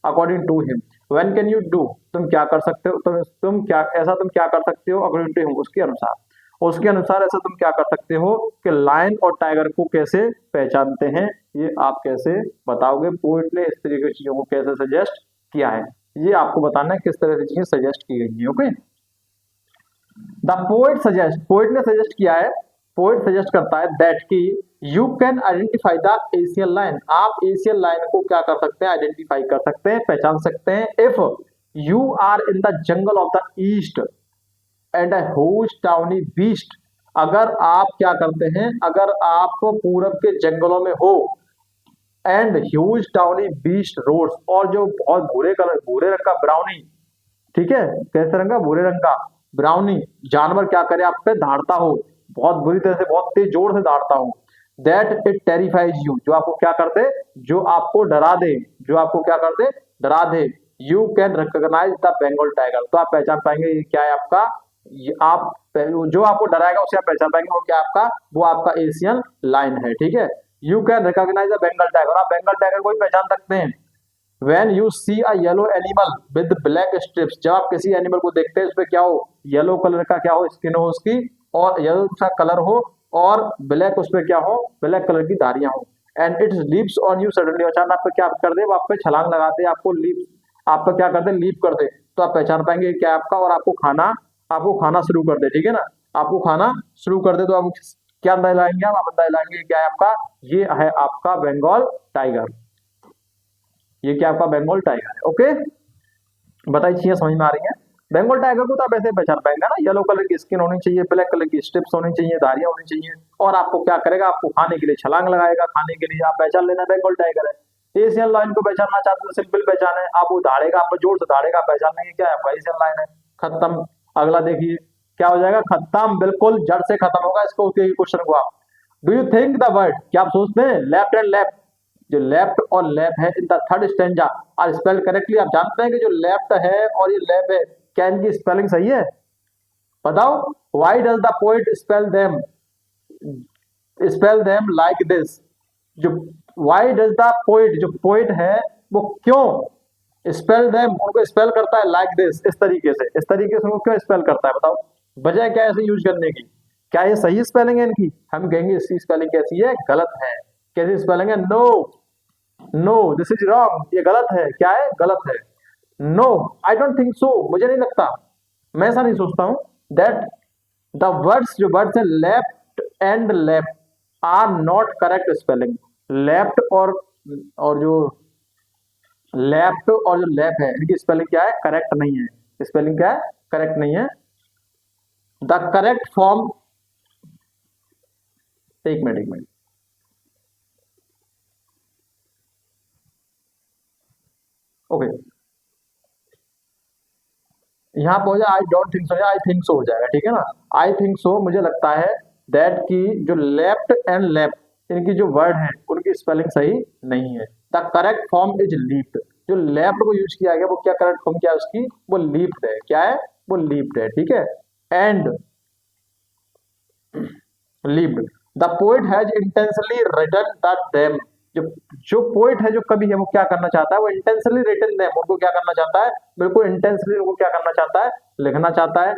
according to him, when can you do, तुम क्या कर सकते हो, तुम क्या कर सकते हो, अकॉर्डिंग टू हिम, उसके अनुसार ऐसा तुम क्या कर सकते हो, कि लायन और टाइगर को कैसे पहचानते हैं, ये आप कैसे बताओगे, पोइट ने इस तरीके की चीजों को कैसे सजेस्ट किया है, ये आपको बताना है किस तरह की चीजें सजेस्ट की गई है। ओके, द पोइट ने सजेस्ट किया है, पोइट सजेस्ट करता है दैट कि you can identify the Asian line, आप एशियन लाइन को क्या कर सकते हैं, आइडेंटिफाई कर सकते हैं, पहचान सकते हैं, if you are in the jungle of the east and a huge tawny beast, अगर आप क्या करते हैं, अगर आप पूरब के जंगलों में हो, and huge tawny beast roars, और जो बहुत भूरे रंग का ब्राउनी, ठीक है, कैसे रंग का, भूरे रंग का ब्राउनी जानवर क्या करे, आप पे धाड़ता हो, बहुत बुरी तरह से, बहुत तेज जोर से धाड़ता हो, दैट इट टेरिफाइज यू, जो आपको क्या कर दे, जो आपको डरा दे, जो आपको क्या कर दे, डरा दे, you can recognise the Bengal tiger, तो आप पहचान पाएंगे ये क्या है आपका, ये आप जो आपको डराएगा उसे आप पहचान पाएंगे, वो क्या आपका, वो आपका एशियन लाइन है। ठीक है, you can recognise the Bengal tiger, आप बंगाल टाइगर को ही पहचान सकते हैं। When you see a yellow animal with black strips, जब आप किसी एनिमल को देखते हैं उस पे क्या हो, येलो कलर का क्या हो, स्किन हो उसकी, और येलो सा कलर हो, और ब्लैक उस पे क्या हो, ब्लैक कलर की धारियां हो, and it leaps on you suddenly, अचानक आप पे क्या कर दे, आप पे छलांग लगा दे, आप पे क्या कर दे, लीप कर दे, तो आप पहचान पाएंगे क्या आपका, और आपको खाना शुरू कर दे। ठीक है ना, आपको खाना शुरू कर दे, तो आप क्या अंदाजा लाएंगे, आप अंदाजा लाएंगे क्या है आपका, ये है आपका बंगाल टाइगर, ये क्या आपका बंगाल टाइगर है। ओके, बताइए चीजें समझ में आ रही हैं, बंगाल टाइगर को तो आप ऐसे पहचान पाएंगे ना, येलो कलर की स्किन होनी चाहिए, ब्लैक कलर की स्ट्रिप्स होनी चाहिए, धारियां होनी चाहिए, और आपको क्या करेगा, आपको खाने के लिए छलांग लगाएगा, खाने के लिए, आप पहचान लेना बंगाल टाइगर है। एशियन लाइन को पहचानना चाहते हो, सिंपल पहचान है, आप वो धाड़ेगा, आप जोर से धाड़ेगा, पहचान लेंगे क्या है आपका एशियन लाइन है, खत्म। अगला देखिए क्या हो जाएगा, खत्म, बिल्कुल जड़ से खत्म होगा इसको, क्वेश्चन को आप, do you think the word, क्या आप सोचते हैं, लेफ्ट एंड लेफ्ट, जो लेफ्ट और लेफ्ट है in the third stanza are spelled correctly, आप जानते हैं कि जो लेफ्ट है और ये लेफ्ट है, क्या इनकी स्पेलिंग सही है, बताओ, why does the poet spell them like this, जो व्हाई डज द पोएट, जो पोएट है वो क्यों स्पेल देम, उनको स्पेल करता है लाइक दिस, इस तरीके से उनको क्यों स्पेल करता है, बताओ, वजह क्या है ऐसे यूज करने की, क्या ये सही स्पेलिंग है इनकी, हम कहेंगे इसकी स्पेलिंग कैसी है, गलत है, कैसी स्पेलिंग है, नो दिस इज रॉन्ग, ये गलत है, क्या है, गलत है, no I don't think so, मुझे नहीं लगता, मैं ऐसा नहीं सोचता हूं दैट द वर्ड्स, जो वर्ड्स है left and left are not correct spelling. Left और जो लेफ्ट और जो लेफ्ट है इनकी स्पेलिंग क्या है, करेक्ट नहीं है। स्पेलिंग क्या है, करेक्ट नहीं है। द करेक्ट फॉर्म, एक मिनट एक मिनट, ओके, यहाँ पे हो जाए आई don't think so, I think so हो जाएगा, ठीक है ना। आई थिंक सो, मुझे लगता है दैट की जो लेफ्ट एंड लेफ्ट इनकी जो वर्ड है उनकी स्पेलिंग सही नहीं है। The correct form is lift. जो लेफ्ट को यूज किया गया वो क्या करेक्ट फॉर्म क्या है उसकी, वो लीफ्ट है। क्या है, वो लीफ्ट है, ठीक है। And leaved, the poet has intentionally written the them. जो जो पोएट है, जो कवि है, वो क्या करना चाहता है, वो इंटेंशनली रिटन देम, उनको क्या करना चाहता है, बिल्कुल इंटेंशनली उनको क्या करना चाहता है, लिखना चाहता है।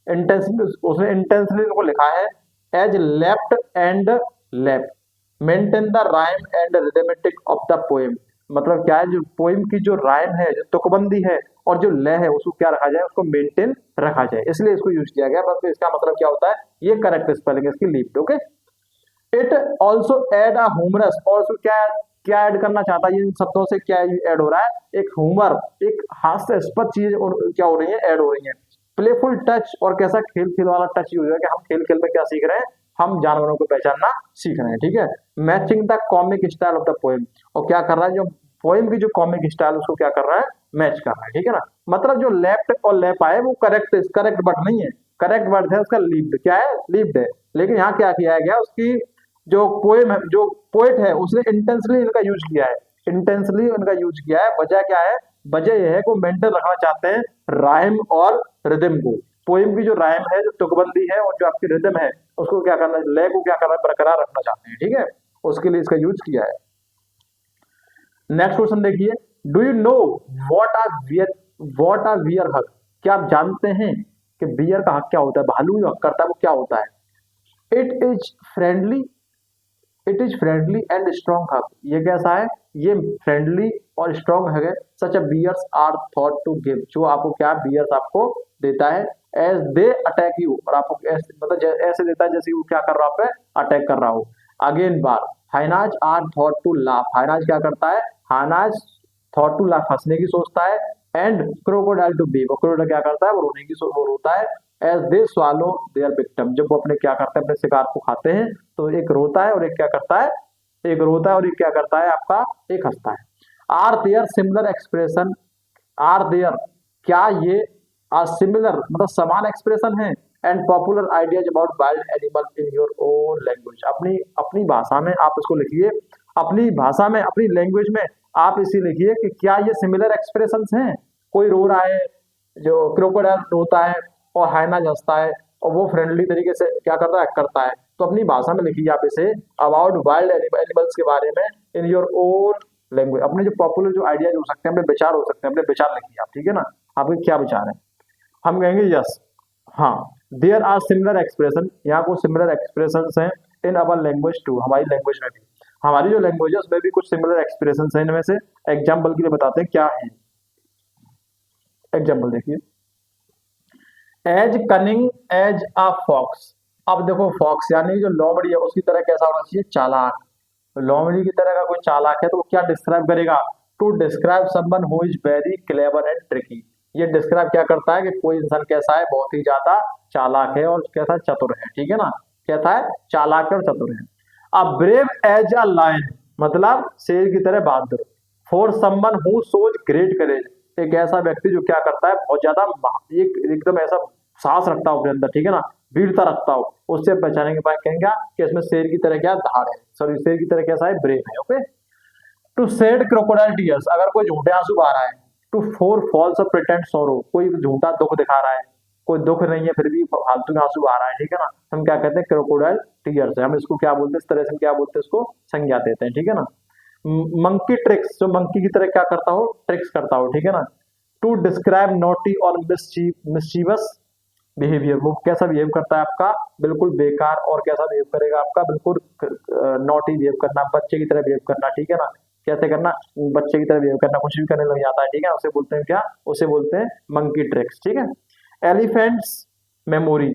इंटेंशनली, उसने इंटेंशनली उनको लिखा है। As left and left maintain the rhyme and rhythmic of the poem. मतलब क्या है, जो पोएम की जो राइम है, जो तुकबंदी है और जो लय है, उसको क्या रखा जाए, उसको मेंटेन रखा जाए, इसलिए इसको यूज किया गया। बस इसका मतलब क्या होता है, ये करेक्ट स्पेलिंग इसकी leapt, okay. It also add a humorous, और उसको क्या क्या ऐड करना चाहता है, इन शब्दों से क्या ऐड हो रहा है, एक ह्यूमर, एक हास्यास्पद चीज और क्या हो रही है, ऐड हो रही है। प्लेफुल टच, और कैसा खेल खेल वाला टच यूज है कि हम खेल खेल में क्या सीख रहे हैं, हम जानवरों को पहचानना सीख रहे हैं, ठीक है। Matching the comic style of the poem, और क्या कर रहा है, जो पोएम की जो कॉमिक स्टाइल उसको क्या कर रहा है, मैच कर रहा है, ठीक है ना। मतलब जो लेफ्ट और लेफ्ट आए वो करेक्ट करेक्ट वर्ड नहीं है, करेक्ट वर्ड है उसका लीव्ड। क्या है, लीव्ड है। लेकिन यहाँ क्या किया गया, उसकी जो पोएम है, जो पोएट है, उसने इंटेंशनली इनका यूज किया है, इंटेंशनली इनका यूज किया है। वजह क्या है, वजह यह है कि मेंटेन रखना चाहते हैं राइम और रिदम को। पोएम की जो राइम है, जो तुकबंदी है और जो आपकी रिदम है, उसको क्या करना, लय को क्या करना है, बरकरार रखना चाहते हैं, ठीक है। उसके लिए इसका यूज किया है। नेक्स्ट क्वेश्चन देखिए, do you know what are bear hug. क्या आप जानते हैं कि बियर का हक क्या होता है, भालू जो हक करता है वो क्या होता है। It is friendly, it is friendly and strong हक। ये कैसा है, ये फ्रेंडली और स्ट्रॉन्ग हक है। Such a bears are thought to give, जो आपको क्या बियर्स आपको देता है। एज दे अटैक यू, और आपको ऐसे मतलब ऐसे देता है जैसे वो क्या कर रहा है, अटैक कर रहा हो। अगेन बार, hyenas are thought to laugh. Hyenas क्या करता है, हाइनाज थॉट टू लाफ, हंसने की सोचता है। And crocodile to weep, crocodile क्या करता है, वो रोने की वो रोता है। As they swallow their victim, जब वो अपने क्या करते हैं, अपने शिकार को खाते हैं, तो एक रोता है और एक क्या करता है, एक रोता है और एक क्या करता है, आपका एक हंसता है। Are there similar expression, are there, क्या ये आर सिमिलर मतलब समान एक्सप्रेशन है, and popular ideas about wild animal in your own language. अपनी अपनी भाषा में आप इसको लिखिए, अपनी भाषा में, अपनी लैंग्वेज में आप इसी लिखिए कि क्या ये सिमिलर एक्सप्रेशंस हैं। कोई रो रहा है, जो क्रोकोडाइल रोता है और हाइना हंसता है, और वो फ्रेंडली तरीके से क्या करता है, करता है। तो अपनी भाषा में लिखिए आप इसे, अबाउट वाइल्ड एनिमल्स के बारे में, इन योर ओन लैंग्वेज। अपने जो पॉपुलर जो आइडियाज हो सकते हैं, अपने विचार हो सकते हैं, अपने विचार लिखिए आप, ठीक है ना। आपके क्या विचार है, हम कहेंगे यस, हाँ। देयर आर सिमिलर एक्सप्रेशन, यहाँ कुछ सिमिलर एक्सप्रेशन हैं इन अवर लैंग्वेज टू, हमारी लैंग्वेज में भी, हमारी जो लैंग्वेज है उसमें भी कुछ सिमिलर एक्सप्रेशन हैं। इनमें से एग्जाम्पल के लिए बताते हैं क्या है। एग्जाम्पल देखिए, as cunning as a fox. अब देखो फॉक्स यानी जो लोमड़ी है उसकी तरह कैसा होना चाहिए, चालाक। लोमड़ी की तरह का कोई चालाक है तो वो क्या डिस्क्राइब करेगा, to describe someone who is very clever and tricky. ये डिस्क्राइब क्या करता है कि कोई इंसान कैसा है, बहुत ही ज्यादा चालाक है और कैसा चतुर है, ठीक है ना। कैसा है, चालाक और चतुर है। A brave as a lion, मतलब शेर की तरह बहादुर। For someone who shows great courage, एक ऐसा व्यक्ति जो क्या करता है, बहुत ज्यादा एक एकदम ऐसा साहस रखता हो अपने अंदर, ठीक है ना, वीरता रखता हो, उससे पहचाने के बाद कहेंगे कि इसमें शेर की तरह क्या धाड़ है, सॉरी शेर की तरह कैसा है, ब्रेव है, okay. To said crocodile tears, अगर कोई झूठे आंसू बहा रहा है। To for false of pretend sorrow, कोई झूठा दुख दिखा रहा है, कोई दुख नहीं है फिर भी फालतू में आंसू बहा रहा है, ठीक है ना, हम क्या कहते हैं, क्रोकोडाइल टीयर्स है। हम इसको क्या बोलते हैं, इस तरह से क्या बोलते हैं, इसको संज्ञा देते हैं, ठीक है ना। मंकी ट्रिक्स, जो मंकी की तरह क्या करता हो, ट्रिक्स करता हो, ठीक है ना। टू डिस्क्राइब नोटी और मिस्चीवस बिहेवियर, वो कैसा बिहेव करता है आपका, बिल्कुल बेकार, और कैसा बिहेव करेगा आपका, बिल्कुल नॉटी बिहेव करना, बच्चे की तरह बिहेव करना, ठीक है ना। कैसे करना, बच्चे की तरह बिहेव करना, कुछ भी करने लग जाता है, ठीक है, उसे बोलते हैं क्या, उसे बोलते हैं मंकी ट्रिक्स, ठीक है। Elephants memory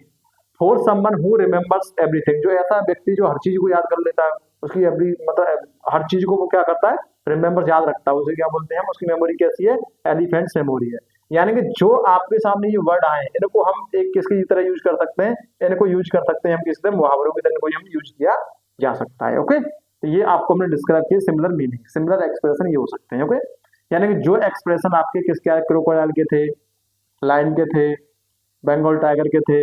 for someone who remembers everything, जो ऐसा व्यक्ति जो हर चीज को याद कर लेता है, उसकी एवरी मतलब हर चीज को वो क्या करता है, रिमेम्बर याद रखता है, उसे क्या बोलते हैं हम, उसकी मेमोरी कैसी है, एलिफेंट्स मेमोरी है। यानी कि जो आपके सामने ये वर्ड आए इनको हम एक किसकी तरह यूज कर सकते हैं, इनको यूज कर सकते हैं हम किस तरह, मुहावरों की तरह कोई हम यूज किया जा सकता है। ओके, तो ये आपको हमने डिस्क्राइब किया सिमिलर मीनिंग, सिमिलर एक्सप्रेशन ये हो सकते हैं। ओके, यानी कि जो एक्सप्रेशन आपके किसके, क्रोकोडाइल के थे, लायन के थे, बंगाल टाइगर के थे,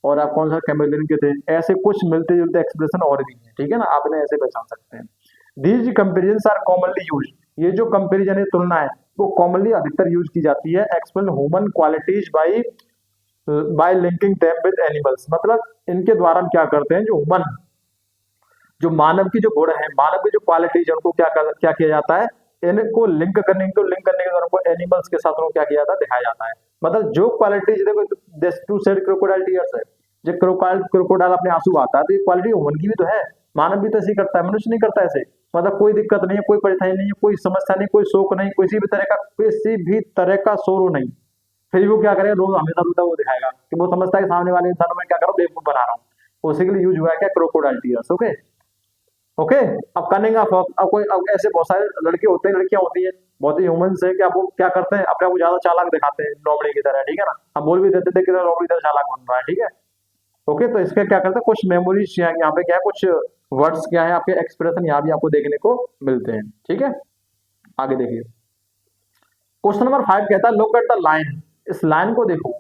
और आप कौन सा कैमलिन के थे, ऐसे कुछ मिलते जुलते एक्सप्रेशन और भी हैं, ठीक है ना, आप इन्हें ऐसे पहचान सकते हैं। These comparison are commonly use, ये जो कंपेरिजन है, तुलना है, वो कॉमनली अधिकतर यूज की जाती है explain human qualities bye linking them with animals, मतलब इनके द्वारा हम क्या करते हैं, जो ह्यूमन, जो मानव की जो गुण है, मानव की जो क्वालिटीज है, उनको क्या किया जाता है, इनको लिंक करने के द्वारा उनको एनिमल्स के साथ उनको क्या किया जाता है, दिखाया जाता है। मतलब जो क्वालिटीज, देखो टू सेड क्रोकोडाइल टीयर्स है, जो क्रोकोडाइल अपने आंसू बहाता है, तो ये क्वालिटी ह्यूमन की भी तो है, मानव भी तो ऐसे करता है, मनुष्य नहीं करता ऐसे, मतलब कोई दिक्कत नहीं है, कोई परेशानी नहीं है, कोई समस्या नहीं, कोई शोक नहीं, किसी भी तरह का शोर नहीं, फिर वो क्या करेगा, रोज हमेशा रुदा वो दिखाएगा कि वो समझता है कि सामने वाले इंसान में क्या कर रहा हूँ, बेवकूफ बना रहा हूँ, उसी के लिए यूज हुआ है क्या, क्रोकोडाइल टीयर्स। ओके ओके, अब कनिंग ऑफ, अब ऐसे बहुत सारे लड़के होते हैं, लड़कियां होती है, बहुत ही ह्यूमन से क्या, वो क्या करते हैं, अपने को ज्यादा चालाक दिखाते हैं, लोमड़ी की तरह, ठीक है ना, हम बोल भी देते थे कि लोमड़ी तरह चालाक बन रहा है, ठीक है। ओके, तो इसका क्या करते हैं, कुछ मेमोरीज यहाँ पे क्या है, कुछ वर्ड्स क्या है आपके, एक्सप्रेशन यहाँ भी आपको देखने को मिलते हैं, ठीक है। आगे देखिए, क्वेश्चन नंबर 5 कहता है लुक एट द लाइन, इस लाइन को देखो।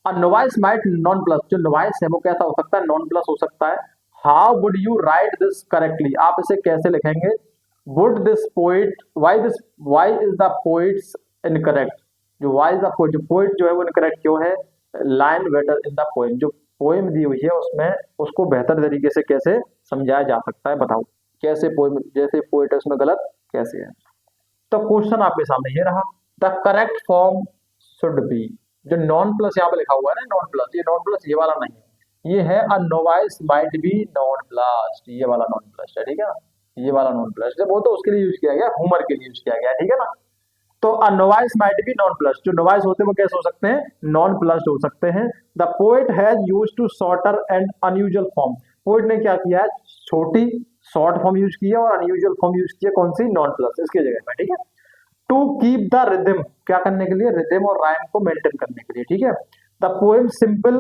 अ नोवाइस माइट नॉन प्लस, जो नोवाइस है वो कैसा हो सकता है, नॉन प्लस हो सकता है। How would you write this correctly, आप इसे कैसे लिखेंगे। Would this poet, why is the poets incorrect, जो वाई इज द पोइट, जो पोइट जो है वो इनकरेक्ट क्यों है। Line better in the poem, जो पोइम दी हुई है उसमें उसको बेहतर तरीके से कैसे समझाया जा सकता है, बताओ कैसे, पोइम जैसे पोइट है उसमें गलत कैसे है। तो क्वेश्चन आपके सामने ये रहा, the correct form should be, जो नॉन प्लस यहाँ पे लिखा हुआ है ना, नॉन प्लस, ये नॉन प्लस ये वाला नहीं है, ये है a novice might be nonplus, ये वाला नॉन प्लस है, ठीक है ना, ये वाला नॉन प्लस है, वो तो उसके लिए यूज किया गया, हुमर के लिए यूज किया गया, ठीक है ना। तो a novice might be nonplus, जो नोवाइस होते हैं वो कैसे हो सकते हैं, नॉन प्लस हो सकते हैं। The poet has used to shorter and unusual form, poet ने क्या किया है, छोटी शॉर्ट फॉर्म यूज किया और अनयूजुअल फॉर्म यूज किया, कौन सी, नॉन प्लस, इसकी जगह में, ठीक है। टू कीप द रिदम, क्या करने के लिए, रिदम और राइम को मेंटेन करने के लिए, ठीक है। The poem simple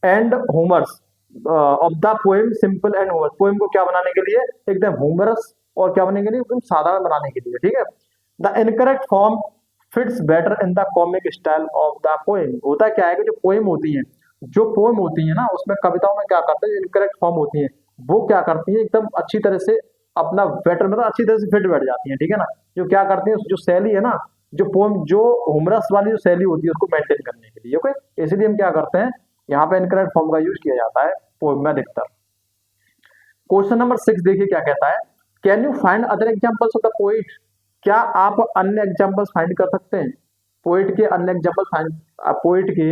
and humorous, of the poem simple and humorous, poem को क्या बनाने के लिए, एकदम ह्यूमरस और क्या बनाने के लिए, एकदम साधारण बनाने के लिए, ठीक है। The incorrect form fits better in the comic style of the poem, होता क्या है कि जो पोएम होती है, जो पोएम होती है ना, उसमें कविताओं में क्या करते हैं, इनकरेक्ट फॉर्म होती है, वो क्या करती है, एकदम अच्छी तरह से अपना बेटर, मतलब अच्छी तरह से फिट बैठ जाती है, ठीक है ना। जो क्या करती है, जो शैली है ना, जो पोएम, जो ह्यूमरस वाली जो शैली होती है उसको मेंटेन करने के लिए, ओके, इसलिए हम क्या करते हैं, यहाँ पे इनकरेक्ट फॉर्म का यूज किया जाता है पोएम में अधिकतर। क्वेश्चन नंबर 6 देखिए क्या कहता है, can you find other examples of the poet, क्या आप अन्य एग्जांपल्स फाइंड कर सकते हैं, पोएट के अन्य एग्जांपल फाइंड, पोएट के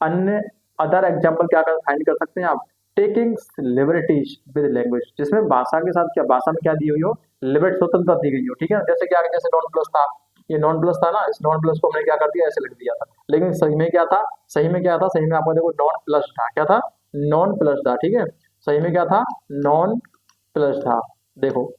अन्य अदर एग्जांपल क्या कर फाइंड कर सकते हैं आप। टेकिंग लिबर्टीज विद लैंग्वेज, जिसमें भाषा के साथ क्या, भाषा में क्या दी हुई हो, लिबर्टी, स्वतंत्रता दी गई हो, ठीक है। जैसे क्या, जैसे नॉन प्लस था, ये नॉन प्लस था ना, इस नॉन प्लस को हमने क्या कर दिया, ऐसे लिख दिया था, लेकिन सही में क्या था, सही में क्या था, सही में आपको देखो नॉन प्लस था, क्या था, नॉन प्लस था, ठीक है, सही में क्या था, नॉन प्लस था, देखो।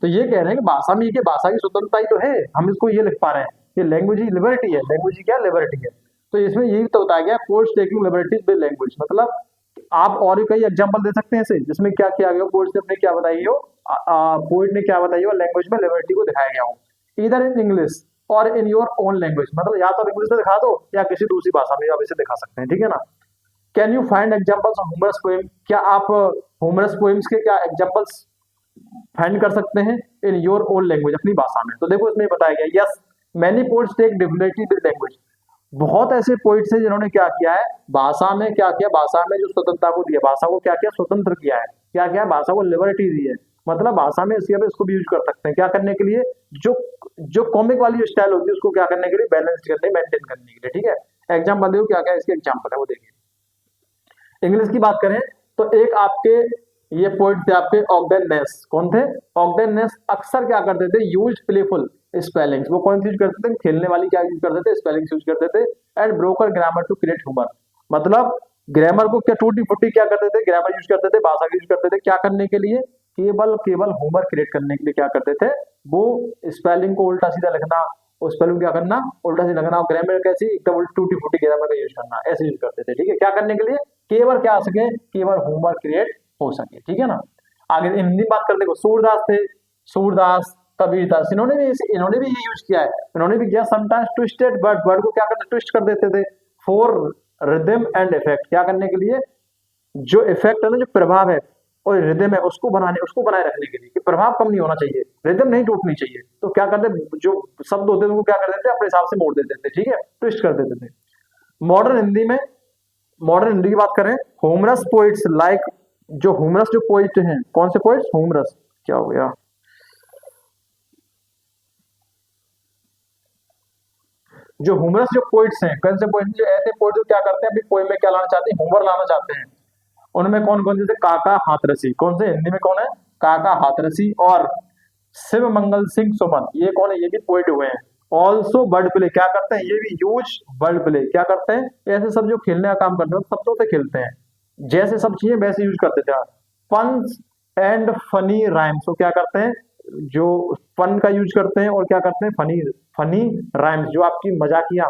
तो ये कह रहे हैं कि भाषा में, ये भाषा की स्वतंत्रता ही तो है, हम इसको ये लिख पा रहे हैं, ये लैंग्वेज ही लिबर्टी है, लैंग्वेज ही क्या, लिबर्टी है। तो इसमें यही तो बताया गया, course taking liberties with language, मतलब आप और भी कई एग्जांपल दे सकते हैं इसे, जिसमें क्या किया गया, कोर्स ने अपने क्या बताई हो, पोएट ने क्या बताई हो, लैंग्वेज में लिबर्टी को दिखाया गया हो, इधर इन इंग्लिश और इन योर ओन लैंग्वेज, मतलब या तो आप इंग्लिश में दिखा दो या किसी दूसरी भाषा में आप इसे दिखा सकते हैं, ठीक है ना। Can you find examples of humorous poem, क्या आप ह्यूमरस पोएम्स के क्या एग्जांपल्स फाइंड कर सकते हैं इन योर ओन लैंग्वेज, अपनी भाषा में। तो देखो इसमें बताया गया, yes many poets take definitely with language, बहुत ऐसे पोइट्स हैं जिन्होंने क्या किया है, भाषा में क्या किया, भाषा में जो स्वतंत्रता को दिया, भाषा को क्या किया, स्वतंत्र किया है, क्या किया, भाषा को लिबर्टी दी है, मतलब भाषा में इसको भी यूज कर सकते हैं, क्या करने के लिए, जो जो कॉमिक वाली जो स्टाइल होती है उसको क्या करने के लिए, बैलेंस करने, मेंटेन करने के लिए, ठीक है। एग्जाम्पल देखो क्या क्या इसके एग्जाम्पल है वो देखिए। इंग्लिश की बात करें तो एक आपके ये पोइट थे आपके ऑग्डेन नेस। कौन थे? ऑग्डेन नेस अक्सर क्या करते थे? Use playful spellings. वो कौन सी यूज करते थे? खेलने वाली क्या यूज करते थे? स्पेलिंग्स यूज करते थे। And broken grammar to create humour, मतलब ग्रामर को क्या टूटी फूटी क्या करते थे? ग्रामर यूज करते थे, भाषा यूज करते थे, क्या करने के लिए? केवल केवल ह्यूमर क्रिएट करने के लिए क्या करते थे? वो स्पेलिंग को उल्टा सीधा लिखना, और स्पेलिंग क्या करना? उल्टा सीधा लिखना। और ग्रामर कैसी? एकदम टूटी फूटी ग्रामर का यूज करना, ऐसे यूज करते थे। ठीक है, क्या करने के लिए? केवल क्या आ सके? केवल ह्यूमर क्रिएट हो सके। ठीक है ना। आगे हिंदी बात करते हैं, सूरदास थे। सूरदास, कबीरदास, इन्होंने भी ये यूज किया है। इन्होंने भी किया। समटाइम्स ट्विस्टेड वर्ड को क्या करते? ट्विस्ट कर देते थे। फॉर रिदम एंड इफेक्ट, क्या करने के लिए? जो इफेक्ट है ना, जो प्रभाव है और रिदम है, उसको बनाए रखने के लिए, कि प्रभाव कम नहीं होना चाहिए, रिदम नहीं टूटनी चाहिए। तो क्या करते? जो शब्द होते थे उनको क्या कर देते? अपने हिसाब से मोड़ देते थे। ठीक है, ट्विस्ट कर देते थे। मॉडर्न हिंदी में, मॉडर्न हिंदी की बात करें, होमरस पोइट्स लाइक, जो होमरस जो पोइट हैं, कौन से पोइट्स? होमरस। क्या हो गया? जो ह्यूमरस जो पोइट्स हैं, कौन से पोइट्स? जो ऐसे पोइट्स जो क्या करते हैं, अपनी पोइम में क्या लाना चाहते हैं? ह्यूमर लाना चाहते हैं। उनमें कौन कौन से? काका हाथरसी। कौन से? हिंदी में कौन है? काका हाथरसी। और शिव मंगल सिंह सुमन, ये कौन है? ये भी पोइट हुए हैं। ऑल्सो वर्ड प्ले, क्या करते हैं? ये भी यूज वर्ड प्ले, क्या करते हैं? ऐसे सब जो खेलने का काम करते हैं, शब्दों से खेलते हैं, जैसे सब चीजें वैसे यूज करते थे। फन एंड फनी राइम्स, तो क्या करते हैं? जो फन का यूज करते हैं, और क्या करते हैं? फनी फनी राइम्स, जो आपकी मजाकिया,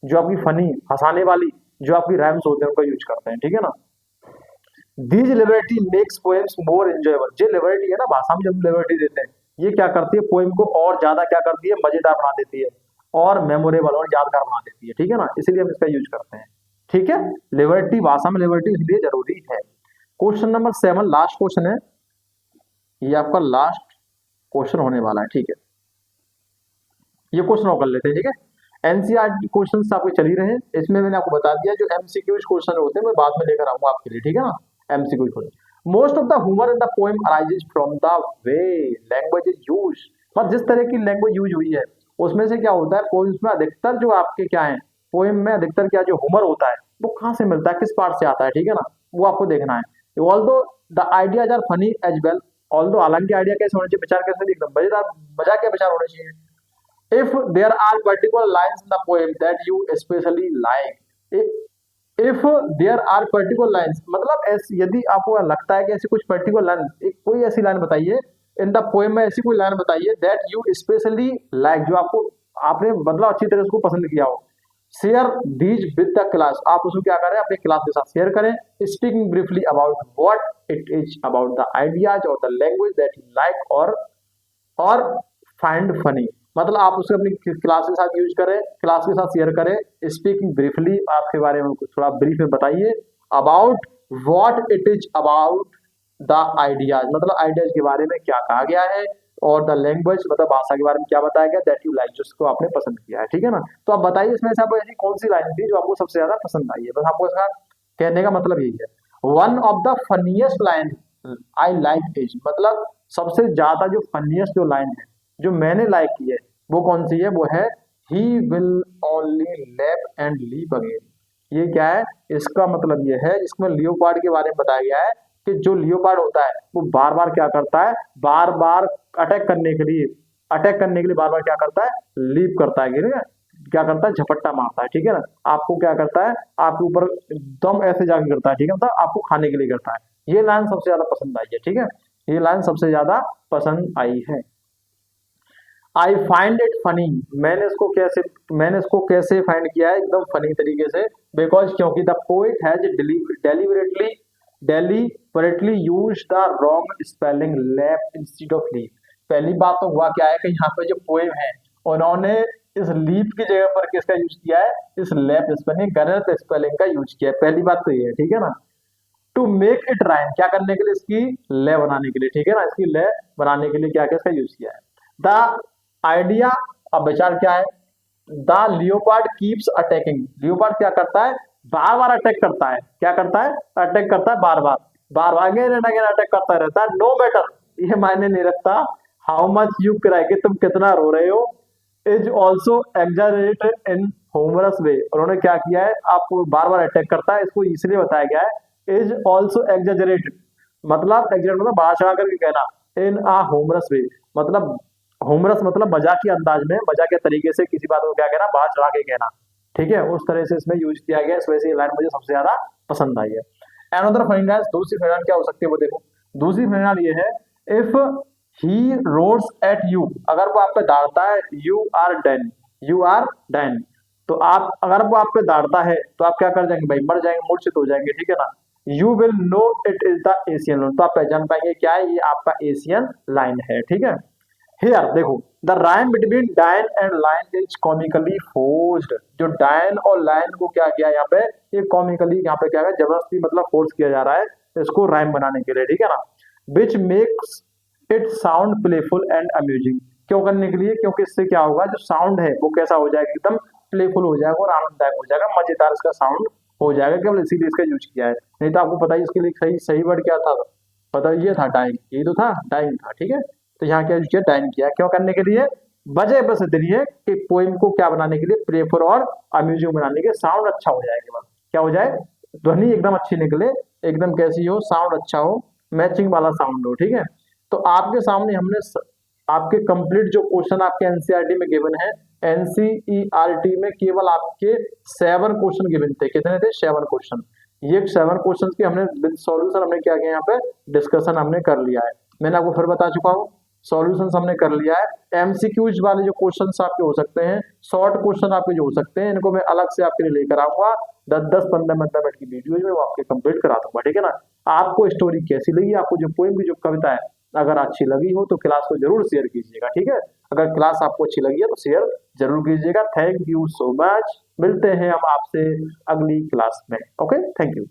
जो आपकी फनी हंसाने वाली जो आपकी राइम्स होते हैं, उनका यूज करते हैं। ठीक है ना। These liberty makes poems more enjoyable, जो लिबर्टी है ना, भाषा में जब लिबर्टी देते हैं, ये क्या करती है? पोएम को और ज्यादा क्या करती है? मजेदार बना देती है, और मेमोरेबल और यादगार बना देती है। ठीक है ना, इसीलिए हम इसका यूज करते हैं। ठीक है, लिबर्टी, भाषा में लिबर्टी इसलिए जरूरी है। क्वेश्चन नंबर 7, लास्ट क्वेश्चन है, ये आपका लास्ट क्वेश्चन होने वाला है। ठीक है, ये क्वेश्चन और कर लेते हैं। ठीक है, एनसीईआरटी क्वेश्चन आपके चल ही रहे हैं। इसमें मैंने आपको बता दिया, जो एमसीक्यू क्वेश्चन होते हैं मैं बाद में लेकर आऊंगा आपके लिए। ठीक है ना। MCQ question, most of the humour in the poem arises from the way language is used, पर जिस तरह की लैंग्वेज यूज हुई है, उसमें से क्या होता है? पोएम्स में अधिकतर जो आपके क्या है, पोएम में अधिकतर क्या जो ह्यूमर होता है, वो कहाँ से मिलता है? किस पार्ट से आता है? ठीक है ना, वो आपको देखना है। Although the ideas are funny as well, although हालांकि आइडिया कैसे होना चाहिए? विचार कैसे? एकदम मजेदार, मजाक के विचार होने चाहिए। if there are particular lines in the poem that you especially like, if there are particular lines, मतलब ऐसी, यदि आपको लगता है कि ऐसी कुछ पर्टिकुलर लाइन, एक कोई ऐसी लाइन बताइए इन द पोएम में, ऐसी कोई लाइन बताइए दैट यू स्पेशली लाइक, जो आपको, आपने मतलब अच्छी तरह उसको पसंद किया हो। Share these with the class, आप उसको क्या करें? अपने क्लास के साथ शेयर करें। Speaking briefly about what it is about the ideas और the language that you like और फाइंड फनी, मतलब आप उसको अपनी क्लास के साथ यूज करें, क्लास के साथ शेयर करें। स्पीकिंग ब्रीफली, आपके बारे में थोड़ा ब्रीफ में बताइए। About what it is about the ideas, मतलब आइडियाज के बारे में क्या कहा गया है, और द लैंग्वेज, मतलब भाषा के बारे में क्या बताया गया, दैट यू लाइक, जिसको आपने पसंद किया है। ठीक है ना। तो आप बताइए इसमें से आपको ऐसी कौन सी लाइन थी जो आपको सबसे ज्यादा पसंद आई है? बस आपको इसका कहने का मतलब यही है। One of the funniest line I like is, मतलब सबसे ज्यादा जो फनीएस्ट जो लाइन है, जो मैंने लाइक की है, वो कौन सी है? वो है he will only lap and leap again. ये क्या है? इसका मतलब ये है, इसमें लियोपार्ड के बारे में बताया गया है कि जो लियोपार्ड होता है वो बार बार क्या करता है? बार बार अटैक करने के लिए बार बार क्या करता है? लीप करता है, क्या करता है? झपट्टा मारता है। ठीक है ना। आपको क्या करता है? आपके ऊपर दम ऐसे जाके करता है। ठीक है, मतलब आपको खाने के लिए करता है। ये लाइन सबसे ज्यादा पसंद आई है। ठीक है, ये लाइन सबसे ज्यादा पसंद आई है। आई फाइंड इट फनी, मैंने इसको कैसे फाइंड किया है? एकदम फनी तरीके से। बिकॉज, क्योंकि the poet has deliberately use the wrong spelling lap instead of leap. पहली बात तो हुआ क्या है कि यहाँ पे जो पोएम है, उन्होंने इस लीप की जगह पर किसका यूज किया है? इस लैप स्पेलिंग, गलत स्पेलिंग का यूज किया है। पहली बात तो ये है। ठीक है ना। टू मेक इट राइम, क्या करने के लिए? इसकी लय बनाने के लिए। ठीक है ना, इसकी लय बनाने के लिए क्या क्या इसका यूज किया है? द आइडिया, अब विचार क्या है? The leopard keeps attacking, leopard क्या करता है? बार बार अटैक करता है। क्या करता है? अटैक करता है, बार बार अगेन एंड अगेन अटैक करता रहता है। नो मैटर, ये मायने नहीं रखता हाउ मच यू क्राई, कि तुम कितना रो रहे हो। Is also exaggerated in humorous way, उन्होंने क्या किया है? आपको बार बार अटैक करता है, इसको इसलिए बताया गया है इज ऑल्सो एग्जैजरेटेड, मतलब एग्जैक्ट मतलब बाहर चढ़ा करके कहना, इन आ होमरस वे, मतलब होमरस मतलब मजाक अंदाज में, मजाक के तरीके से किसी बात को क्या कहना, बाहर चढ़ा के कहना। ठीक है, उस तरह से इसमें यूज किया गया, इस वजह से ये लाइन मुझे सबसे ज्यादा पसंद आई है। अनदर फाइन लाइन, दूसरी फाइन लाइन क्या हो सकती है वो देखो। दूसरी फाइन लाइन ये है, if he roars at you, अगर वो आप पे दौड़ता है, you are dead, you are dead, तो आप अगर वो आप पे दौड़ता है तो आप क्या कर जाएंगे भाई, मर जाएंगे, मूर्छित हो जाएंगे, ठीक है ना। You will know it is the Asian lion, तो आप पहचान पाएंगे क्या है, ये आपका एशियन लाइन है, ठीक है। हियर देखो, द राइम बिटवीन डायन and line is comically forced, जो डायन और लाइन को क्या किया यहाँ पे, ये कॉमिकली यहाँ पे क्या है, जबरदस्ती मतलब फोर्स किया जा रहा है इसको राइम बनाने के लिए, ठीक है ना। Which makes it sound playful and amusing, क्यों करने के लिए, क्योंकि इससे क्या होगा, जो साउंड है वो कैसा हो जाएगा, एकदम प्लेफुल हो जाएगा और आनंददायक हो जाएगा, मजेदार इसका साउंड हो जाएगा, केवल इसीलिए इसका यूज किया है। नहीं तो आपको पता है इसके लिए सही सही वर्ड क्या था, पता ये था डाइंग, ये तो था डाइंग था, ठीक है। तो यहाँ क्या यूज किया, डाइंग किया, क्यों करने के लिए, वजह बस इतनी है कि पोइम को क्या बनाने के लिए, प्लेफुल और अम्यूजिंग बनाने के, साउंड अच्छा हो जाएगा, बस क्या हो जाए, ध्वनि एकदम अच्छी निकले, एकदम कैसी हो, साउंड अच्छा हो, मैचिंग वाला साउंड हो, ठीक है। तो आपके सामने हमने आपके कंप्लीट जो क्वेश्चन आपके एनसीईआरटी में गिवन है, एनसीईआरटी में केवल आपके 7 क्वेश्चन गिवन थे, कितने थे, 7 क्वेश्चन। ये 7 क्वेश्चन की हमने विद सॉल्यूशन हमने क्या किया, यहाँ पे डिस्कशन हमने कर लिया है। मैंने आपको फिर बता चुका हूँ, सॉल्यूशन हमने कर लिया है। एमसीक्यूज वाले जो क्वेश्चंस आपके हो सकते हैं, शॉर्ट क्वेश्चन आपके जो हो सकते हैं, इनको मैं अलग से आपके लिए लेकर आऊंगा 10-10, 15 मिनट की वीडियोज में वो आपके कंप्लीट करा दूंगा, ठीक है ना। आपको स्टोरी कैसी लगी, आपको जो पोएम की जो कविता है अगर अच्छी लगी हो तो क्लास को जरूर शेयर कीजिएगा, ठीक है। अगर क्लास आपको अच्छी लगी है तो शेयर जरूर कीजिएगा। थैंक यू सो मच, मिलते हैं हम आपसे अगली क्लास में। Okay, thank you.